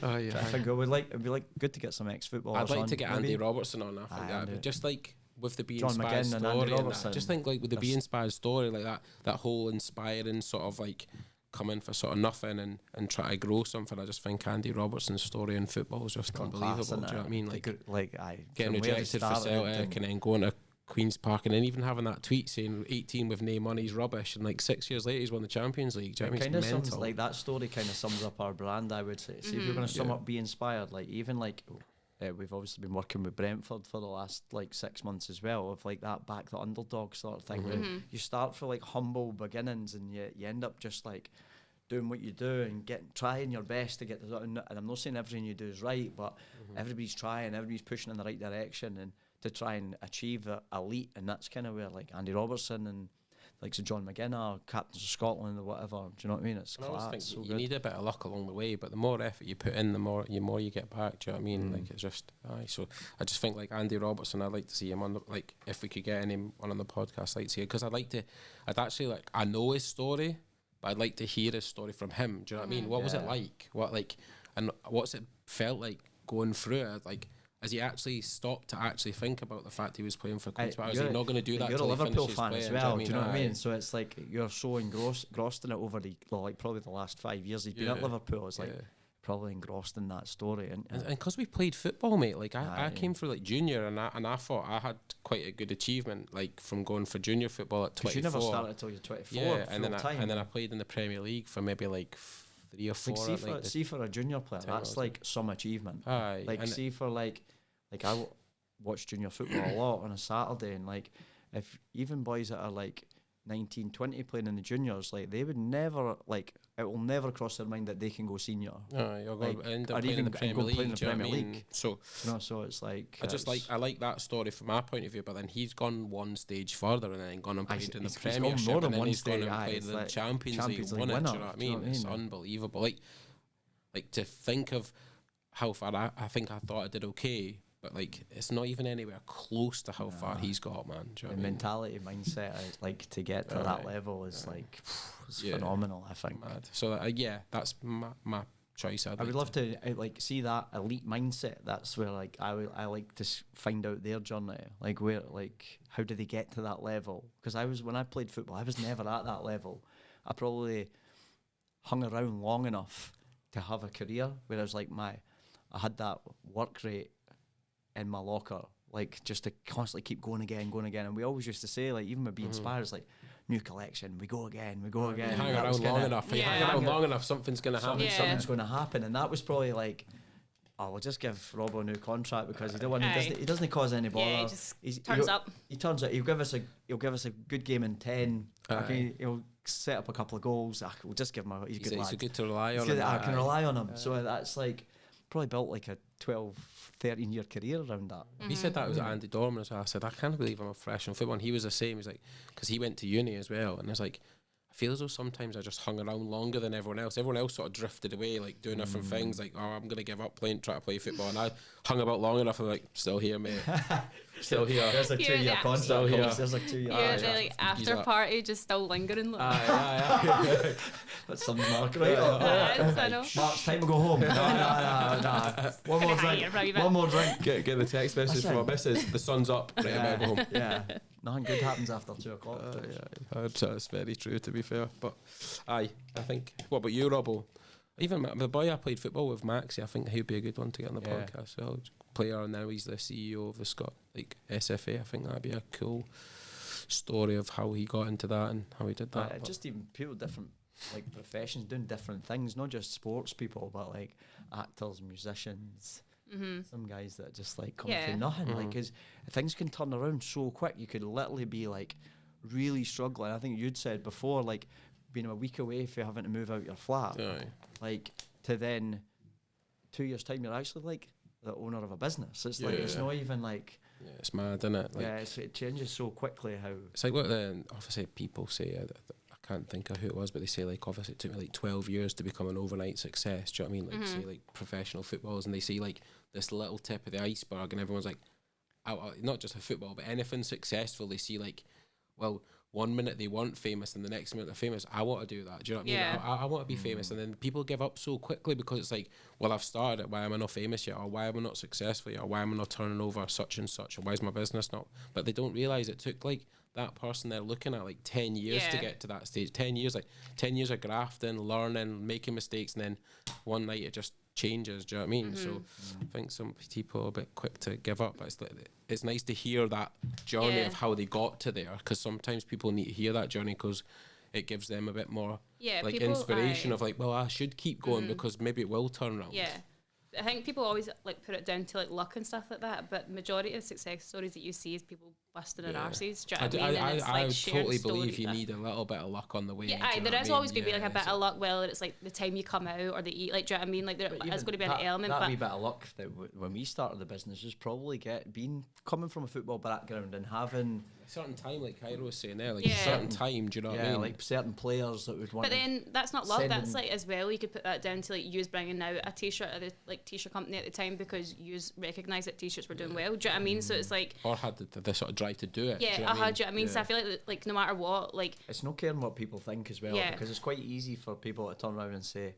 I think it'd be good to get some ex-footballers. I'd like to get Andy Robertson on. I think that just like with the Be Inspired story, and that, just think like with the Be Inspired story, like that whole inspiring sort of like come in for sort of nothing and try to grow something. I just think Andy Robertson's story in football is just unbelievable. Do you know what I mean? Like getting rejected for Celtic and then going to Queen's Park and then even having that tweet saying 18 with no money's rubbish, and like 6 years later he's won the Champions League. Do you know what I mean? It's mental. Like that story kind of sums up our brand, I would say. See, if you're going to sum up Be Inspired, like even like we've obviously been working with Brentford for the last like 6 months as well, of like that back the underdog sort of thing. Where you start for like humble beginnings and you end up just like doing what you do and trying your best to get the, and I'm not saying everything you do is right, but everybody's trying, everybody's pushing in the right direction and to try and achieve the elite, and that's kind of where like Andy Robertson and like so John McGinnis, captains of Scotland or whatever. Do you know what I mean? It's class. I think you need a bit of luck along the way, but the more effort you put in, the more you get back. Do you know what I mean? Like it's just so I just think like Andy Robertson, I'd like to see him on like if we could get anyone on the podcast, I'd like to see it because I know his story, but I'd like to hear his story from him. Do you know what I mean? What was it like? And what's it felt like going through it? Like, has he actually stopped to actually think about the fact he was playing for Queen's Park? Is he not going to do that? You're a Liverpool fan as well. Do you know what I mean? Aye. So it's like you're so engrossed in it over probably the last 5 years he's been at Liverpool. It's like probably engrossed in that story. And because we played football, mate. Like I came through like junior, and I thought I had quite a good achievement, like from going for junior football at 24. You never started until you're 24. Yeah, and then I played in the Premier League for maybe like 3 or 4. See for a junior player, that's like some achievement. Aye, like see for like I watch junior football a lot on a Saturday, and like if even boys that are like 19, 20 playing in the juniors, like they would never, like it will never cross their mind that they can go senior. You're going to end up playing in the Premier League. So it's like I like that story from my point of view. But then he's gone one stage further and then gone and played in the Premiership, and then he's gone and played in the Champions League, won it. Do you know what I mean? It's unbelievable. Like to think of how far I think I thought I did okay. But like, it's not even anywhere close to how far he's got, man. Do you know what I mean? Mentality, mindset, like to get to that level is like it's phenomenal. I think. Mad. So that's my choice. I would love to like see that elite mindset. That's where like I like to find out their journey. Like where, like how do they get to that level? Because when I played football, I was never at that level. I probably hung around long enough to have a career, whereas like I had that work rate in my locker, like just to constantly keep going again. And we always used to say, like, even with being inspired, it's like, new collection, we go again. You hang around long enough. You hang around long enough, something's going to happen. Something's going to happen. And that was probably like, oh, we'll just give Robbo a new contract because he doesn't cause any bother. Yeah, he turns up. He turns up. He'll give us a good game in 10. Okay, he'll set up a couple of goals. We'll just give him he's a good lad. He's good to rely on. I can rely on him. So that's like probably built like a 12, 13 year career around that. He said that was Andy Dorman as well. I said, I can't believe I'm a professional football. And he was the same. He's like, because he went to uni as well. And I was like, I feel as though sometimes I just hung around longer than everyone else. Everyone else sort of drifted away, like doing different things. Like, oh, I'm going to give up try to play football. And I hung about long enough. I'm like, still here, mate. Still here. There's a 2 year contract. Still here. There's like 2 years. Yeah, the like after party just still lingering. That's some Mark, right? I know. Mark's time to go home. No. One more drink. Get the text message from our missus. The sun's up. Right, I go home. Yeah. Nothing good happens after 2 o'clock. That's very true, to be fair. But I think. What about you, Robbo? Even the boy I played football with, Maxie, I think he'd be a good one to get on the podcast. Well, player, and now he's the CEO of the SFA. I think that'd be a cool story of how he got into that and how he did that. Just even people different like professions doing different things, not just sports people, but like actors, musicians. Some guys that just like come from nothing, like, because things can turn around so quick. You could literally be like really struggling. I think you'd said before, like being a week away if you're having to move out your flat, like to then 2 years time you're actually like the owner of a business. It's like it's not even like it's mad, isn't it? Like, it changes so quickly. How it's like what obviously people say. I can't think of who it was, but they say like obviously it took me like 12 years to become an overnight success. Do you know what I mean? Like say like professional footballers, and they see like this little tip of the iceberg, and everyone's like, not just a football, but anything successful. They see like, well, 1 minute they weren't famous, and the next minute they're famous. I want to do that. Do you know what I mean? I want to be famous, and then people give up so quickly because it's like, well, I've started it. Why am I not famous yet? Or why am I not successful yet? Or why am I not turning over such and such? Or why is my business not? But they don't realise it took like that person they're looking at like 10 years to get to that stage. 10 years of grafting, learning, making mistakes, and then one night it just changes. Do you know what I mean? So I think some people are a bit quick to give up, but it's nice to hear that journey of how they got to there, because sometimes people need to hear that journey because it gives them a bit more like inspiration of like, well, I should keep going because maybe it will turn around. I think people always like put it down to like luck and stuff like that, but majority of success stories that you see is people busting their arses. Do you know what I mean? I totally believe you need a little bit of luck on the way. There is always going to be like a bit of luck. Well, it's like the time you come out or the eat. Like, do you know what I mean? Like, there's going to be an element. That wee bit of luck that when we started the business was probably coming from a football background and having a certain time, like Cairo was saying there, like a certain time. Do you know what I mean? Like certain players that would want. But then that's not luck. That's like as well. You could put that down to like you bringing out a t-shirt at the like t-shirt company at the time because you recognised that t-shirts were doing well. Do you know what I mean? So it's like, or had the sort of drive to do it. Do you know what I mean? So I feel like no matter what, like it's no caring what people think as well, because it's quite easy for people to turn around and say,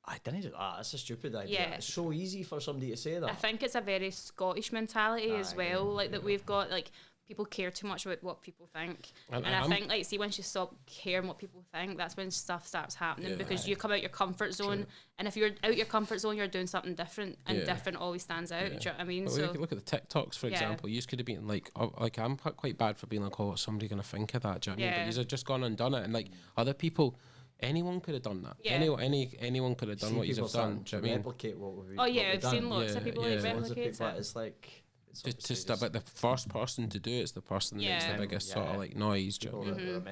I didn't do that, that's a stupid idea. It's so easy for somebody to say that. I think it's a very Scottish mentality as well, like that we've got, like people care too much about what people think, and I think like see once you stop caring what people think, that's when stuff starts happening, because you come out your comfort zone, and if you're out your comfort zone you're doing something different, and different always stands out. Do you know what I mean? But so look at the TikToks for example. You could have been like I'm quite bad for being like, oh, what's somebody gonna think of that? Do you know what I mean? But you've just gone and done it, and like other people, anyone could have done that. Anyone could have done what you've done. Do you know what I mean? Replicate what we've I've seen lots of people like replicate it. It's like just about the first person to do it's the person that makes the biggest sort of like noise. Do you know what I mean?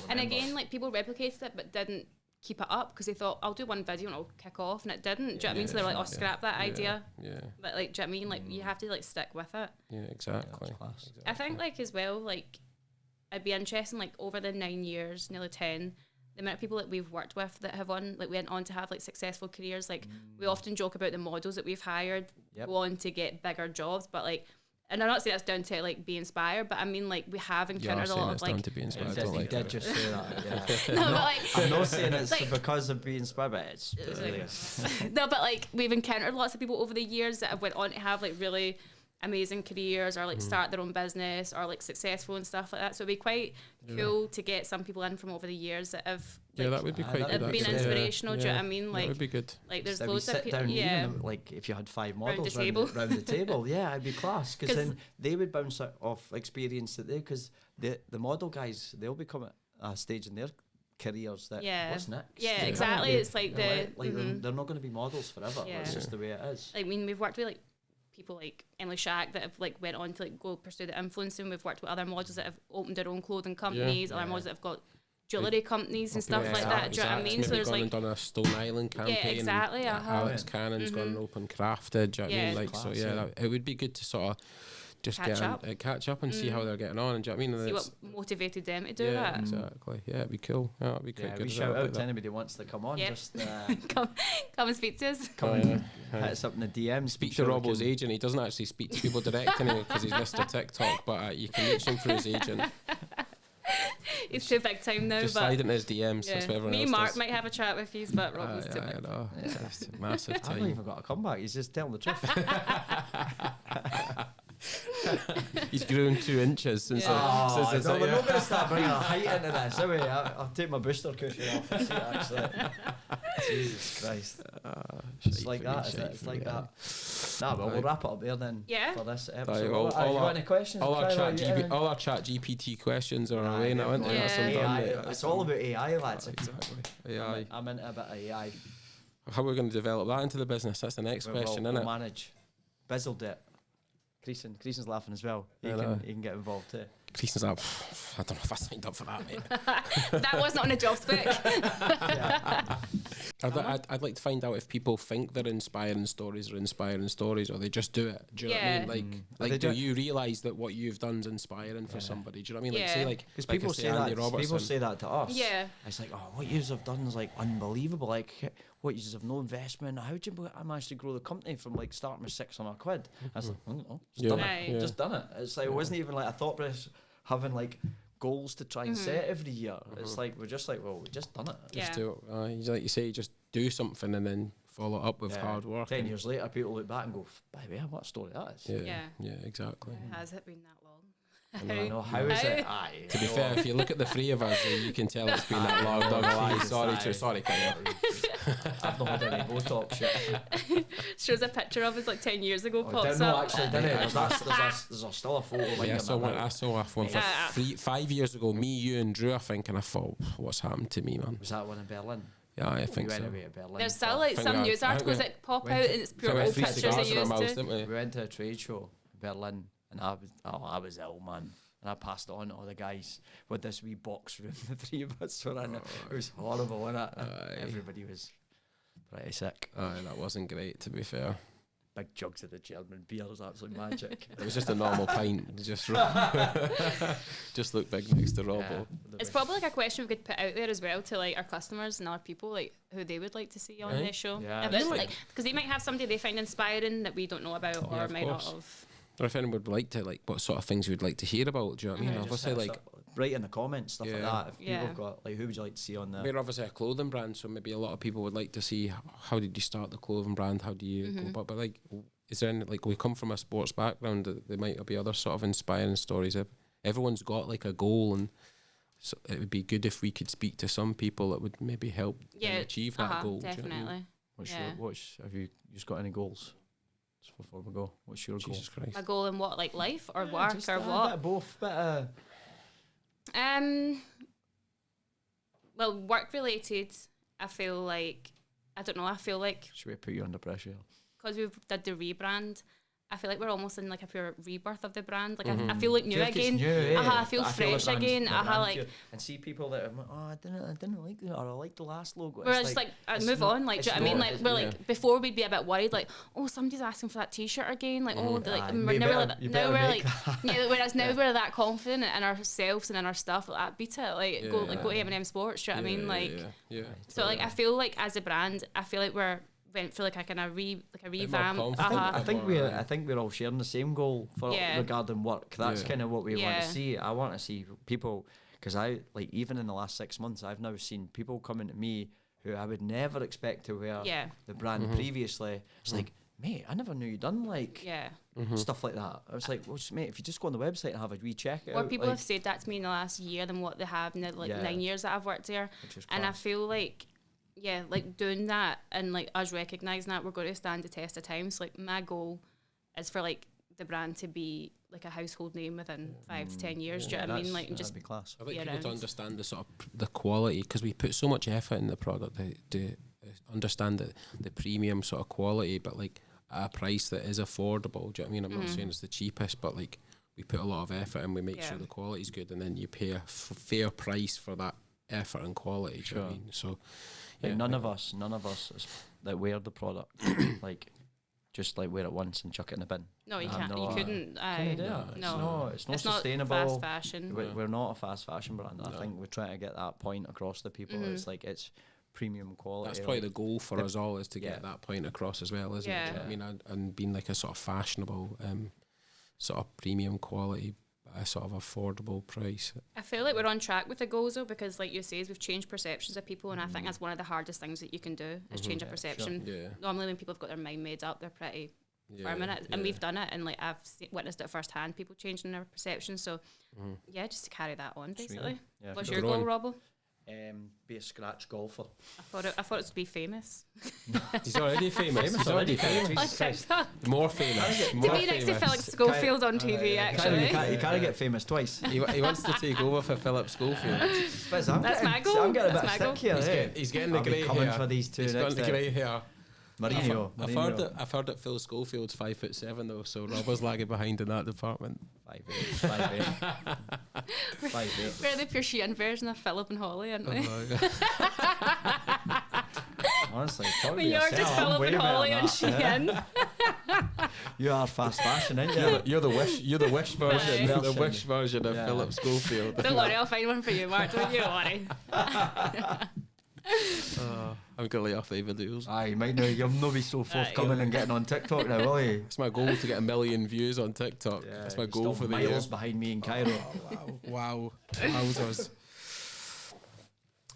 And again, like people replicated it but didn't keep it up because they thought, I'll do one video and I'll kick off, and it didn't. Do you know what I mean? So they're like, scrap that idea. But like, do you know what I mean? Like you have to like stick with it. Exactly. I think like as well, like it'd be interesting, like over the 9 years, nearly 10, the amount of people that we've worked with that have went on to have like successful careers. Like we often joke about the models that we've hired go on to get bigger jobs, but like and I'm not saying that's down to like be inspired, but I mean like we have encountered a lot of like. Down to be inspired. You did just say that. Yeah. No, but like, I'm not saying it's like, because of being inspired, but it's really no, but like we've encountered lots of people over the years that have went on to have like really amazing careers or like start their own business or like successful and stuff like that. So it'd be quite cool to get some people in from over the years that have like, that would be quite good. Been inspirational. Do you know what I mean? Like that would be good. Like there's so loads of people. Yeah. Even, like if you had 5 models round the table, yeah, it'd be class because then they would bounce off experience that because the model guys they'll become at a stage in their careers that what's next? Yeah, exactly. It's like they're not going to be models forever. Yeah. That's just the way it is. I mean, we've worked with like people like Emily Shack that have like went on to like go pursue the influencing. We've worked with other models that have opened their own clothing companies, other models that have got jewellery companies and stuff like that. Do you know what I mean? Maybe so there's like done a Stone Island campaign. Yeah, exactly. Alex Cannon's gone and open crafted. Do you know what I mean? Like class, so it would be good to sort of just catch up and see how they're getting on. And do you know what I mean? See what motivated them to do that. Exactly. Yeah, it'd be cool. Yeah, it'd be quite good. Shout out to anybody who wants to come on. Just come and speak to us. Come and hit us up in the DM. Speak to Robbo's agent. He doesn't actually speak to people direct anyway because he's Mr. TikTok, but you can reach him through his agent. He's too big time now. Just slide into his DMs. That's what everyone Me else and Mark does. might have a chat with you, but Robbo's too big. It's massive time. I haven't even got a comeback. He's just telling the truth. He's grown 2 inches since. We're not going to start bringing a height into this. Anyway, I'll take my booster cushion off. See, actually. Jesus Christ. It's like that, isn't it? It's like that. Nah, well, we'll wrap it up there then for this episode. You got any questions? All our chat GPT questions are away now, aren't they? It's all about AI, lads. Exactly. AI. I'm into a bit of AI. How are we going to develop that into the business? That's the next question, isn't it? We'll manage. Bizzled it. Creason's laughing as well. He can get involved too. Creason's up. I don't know if I signed up for that, mate. That wasn't on a job spec. I'd like to find out if people think they're inspiring stories or they just do it. Do you know what I mean? Like do you realise that what you've done's inspiring for somebody? Do you know what I mean? Like say like because people say that. People say that to us. Yeah. It's like, oh, what yous have done is like unbelievable. Like what yous have no investment. How did you manage to grow the company from like starting with £600? I was like, I don't know. Just done it. It's like it wasn't even like I thought having like goals to try and set every year. It's like we're just like, well, we just done it. Just do it. Like you say, you just do something and then follow it up with hard work. 10 years later, people look back and go, by the way, what a story that is. Yeah, exactly. Has it been that long? I know, how is it? To be fair, if you look at the 3 of us, you can tell it's been that long. Don't lie. Sorry, Kyle. I've not had any Botox yet. Shows a picture of us like 10 years ago. Pops no, up. actually, didn't it? There's still a photo. I saw a one for 5 years ago. Me, you, and Drew. I think, and I thought, what's happened to me, man? Was that one in Berlin? Yeah, I think so. There's still like some news articles that pop out and it's pure old pictures they used to. We went to a trade show in Berlin and I was ill, man. And I passed it on to all the guys with this wee box room. The 3 of us were in it. It was horrible, wasn't it? Everybody was pretty sick. That wasn't great, to be fair. Big jugs of the German beer was absolute magic. It was just a normal pint. Just look big next to Robbo. It's probably like a question we could put out there as well to like our customers and other people, like who they would like to see on this show. Yeah, because they might have somebody they find inspiring that we don't know about or might not have. Or if anyone would like to, like, what sort of things you would like to hear about, do you know what I mean? Obviously, like, write in the comments, stuff like that. If people have got, like, who would you like to see on there? We're obviously a clothing brand, so maybe a lot of people would like to see how did you start the clothing brand, how do you go, but like, is there any, like, we come from a sports background, there might be other sort of inspiring stories. Everyone's got, like, a goal, and so it would be good if we could speak to some people that would maybe help them achieve that goal. Definitely. Do you know what I mean? Have you just got any goals? Just before we go, what's your goal? Jesus Christ. A goal in what, like life or work or what? Bit of both. Well, work related. I feel like Should we put you under pressure? Because we've did the rebrand. I feel like we're almost in like a pure rebirth of the brand. Like I feel like new again. I feel fresh again. And see people that are like, I didn't like that, or I like the last logo. We're just like move on. Like, do you know what I mean? Like we're like before we'd be a bit worried. Like, oh, somebody's asking for that T-shirt again. Like, we're whereas now we're that confident in ourselves and in our stuff. Like, beat it. Like go to M&M Sports. Do you know what I mean? Like, so like I feel like as a brand, I feel like we're went for like a kind of revamp. I think we're all sharing the same goal for regarding work. That's kind of what we want to see. I want to see people, because I like, even in the last 6 months, I've now seen people coming to me who I would never expect to wear the brand previously. It's like, mate, I never knew you done like stuff like that. I was like, well, mate, if you just go on the website and have a wee check out. More people have said that to me in the last year than what they have in the 9 years that I've worked there. And I feel like, like doing that and like us recognising that we're going to stand the test of time. So like my goal is for like the brand to be like a household name within 5 to 10 years. Do you know what I mean? Like, and just be class. I think people to understand the sort of the quality, because we put so much effort in the product to understand the premium sort of quality, but like at a price that is affordable. Do you know what I mean? I'm not saying it's the cheapest, but like we put a lot of effort and we make sure the quality is good, and then you pay a fair price for that effort and quality. Do you know what I mean? So like none of us is, that wear the product like just like wear it once and chuck it in the bin. No, you can't. You couldn't. It's not sustainable. Not fast fashion. We're not a fast fashion brand. I think we're trying to get that point across to people. It's like it's premium quality. That's probably the goal for us all, is to get that point across as well, isn't it? Do you know what I mean, and being like a sort of fashionable, sort of premium quality, a sort of affordable price. I feel like we're on track with the goals though, because like you say, we've changed perceptions of people, and I think that's one of the hardest things that you can do is change a perception. Sure. Normally when people have got their mind made up, they're pretty firm in it, and we've done it, and like I've witnessed it firsthand, people changing their perception. So just to carry that on basically. What's your goal, Robbo? Be a scratch golfer. I thought it would be famous. He's already famous. He's already famous. More famous. To be next to Philip Schofield on TV, actually. You can't get famous twice. He wants to take over for Philip Schofield. That's my goal. I'm getting a bit sick here. He's getting the grey coming hair. For these two. He's got the grey hair. Mourinho. I've heard that Phil Schofield's 5'7" though, so Robbo's lagging behind in that department. 5'8". We're the pure Sheehan version of Philip and Holly, aren't we? Honestly, when you're just Philip and Holly and Sheehan. You are fast fashion, aren't you? You're the wish version. The wish version of Philip Schofield. Don't worry, I'll find one for you, Mark. Don't you worry. I'm gonna lay off the videos. Aye, might know you'll not be so forthcoming and getting on TikTok now, will you? It's my goal to get 1 million views on TikTok. That's my goal for the year. Miles behind me in Cairo. Wow. Wowzers.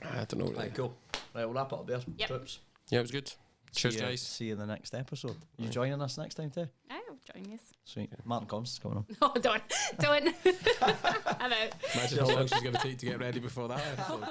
I don't know. Really. Right, cool. Right, we'll wrap up there. Yep. Trips. Yeah, it was good. Cheers, guys. See you in the next episode. You joining us next time too? I'll join you. Sweet. Martin Combs is coming on. No, don't. I'm out. Imagine how long she's going to take to get ready before that episode.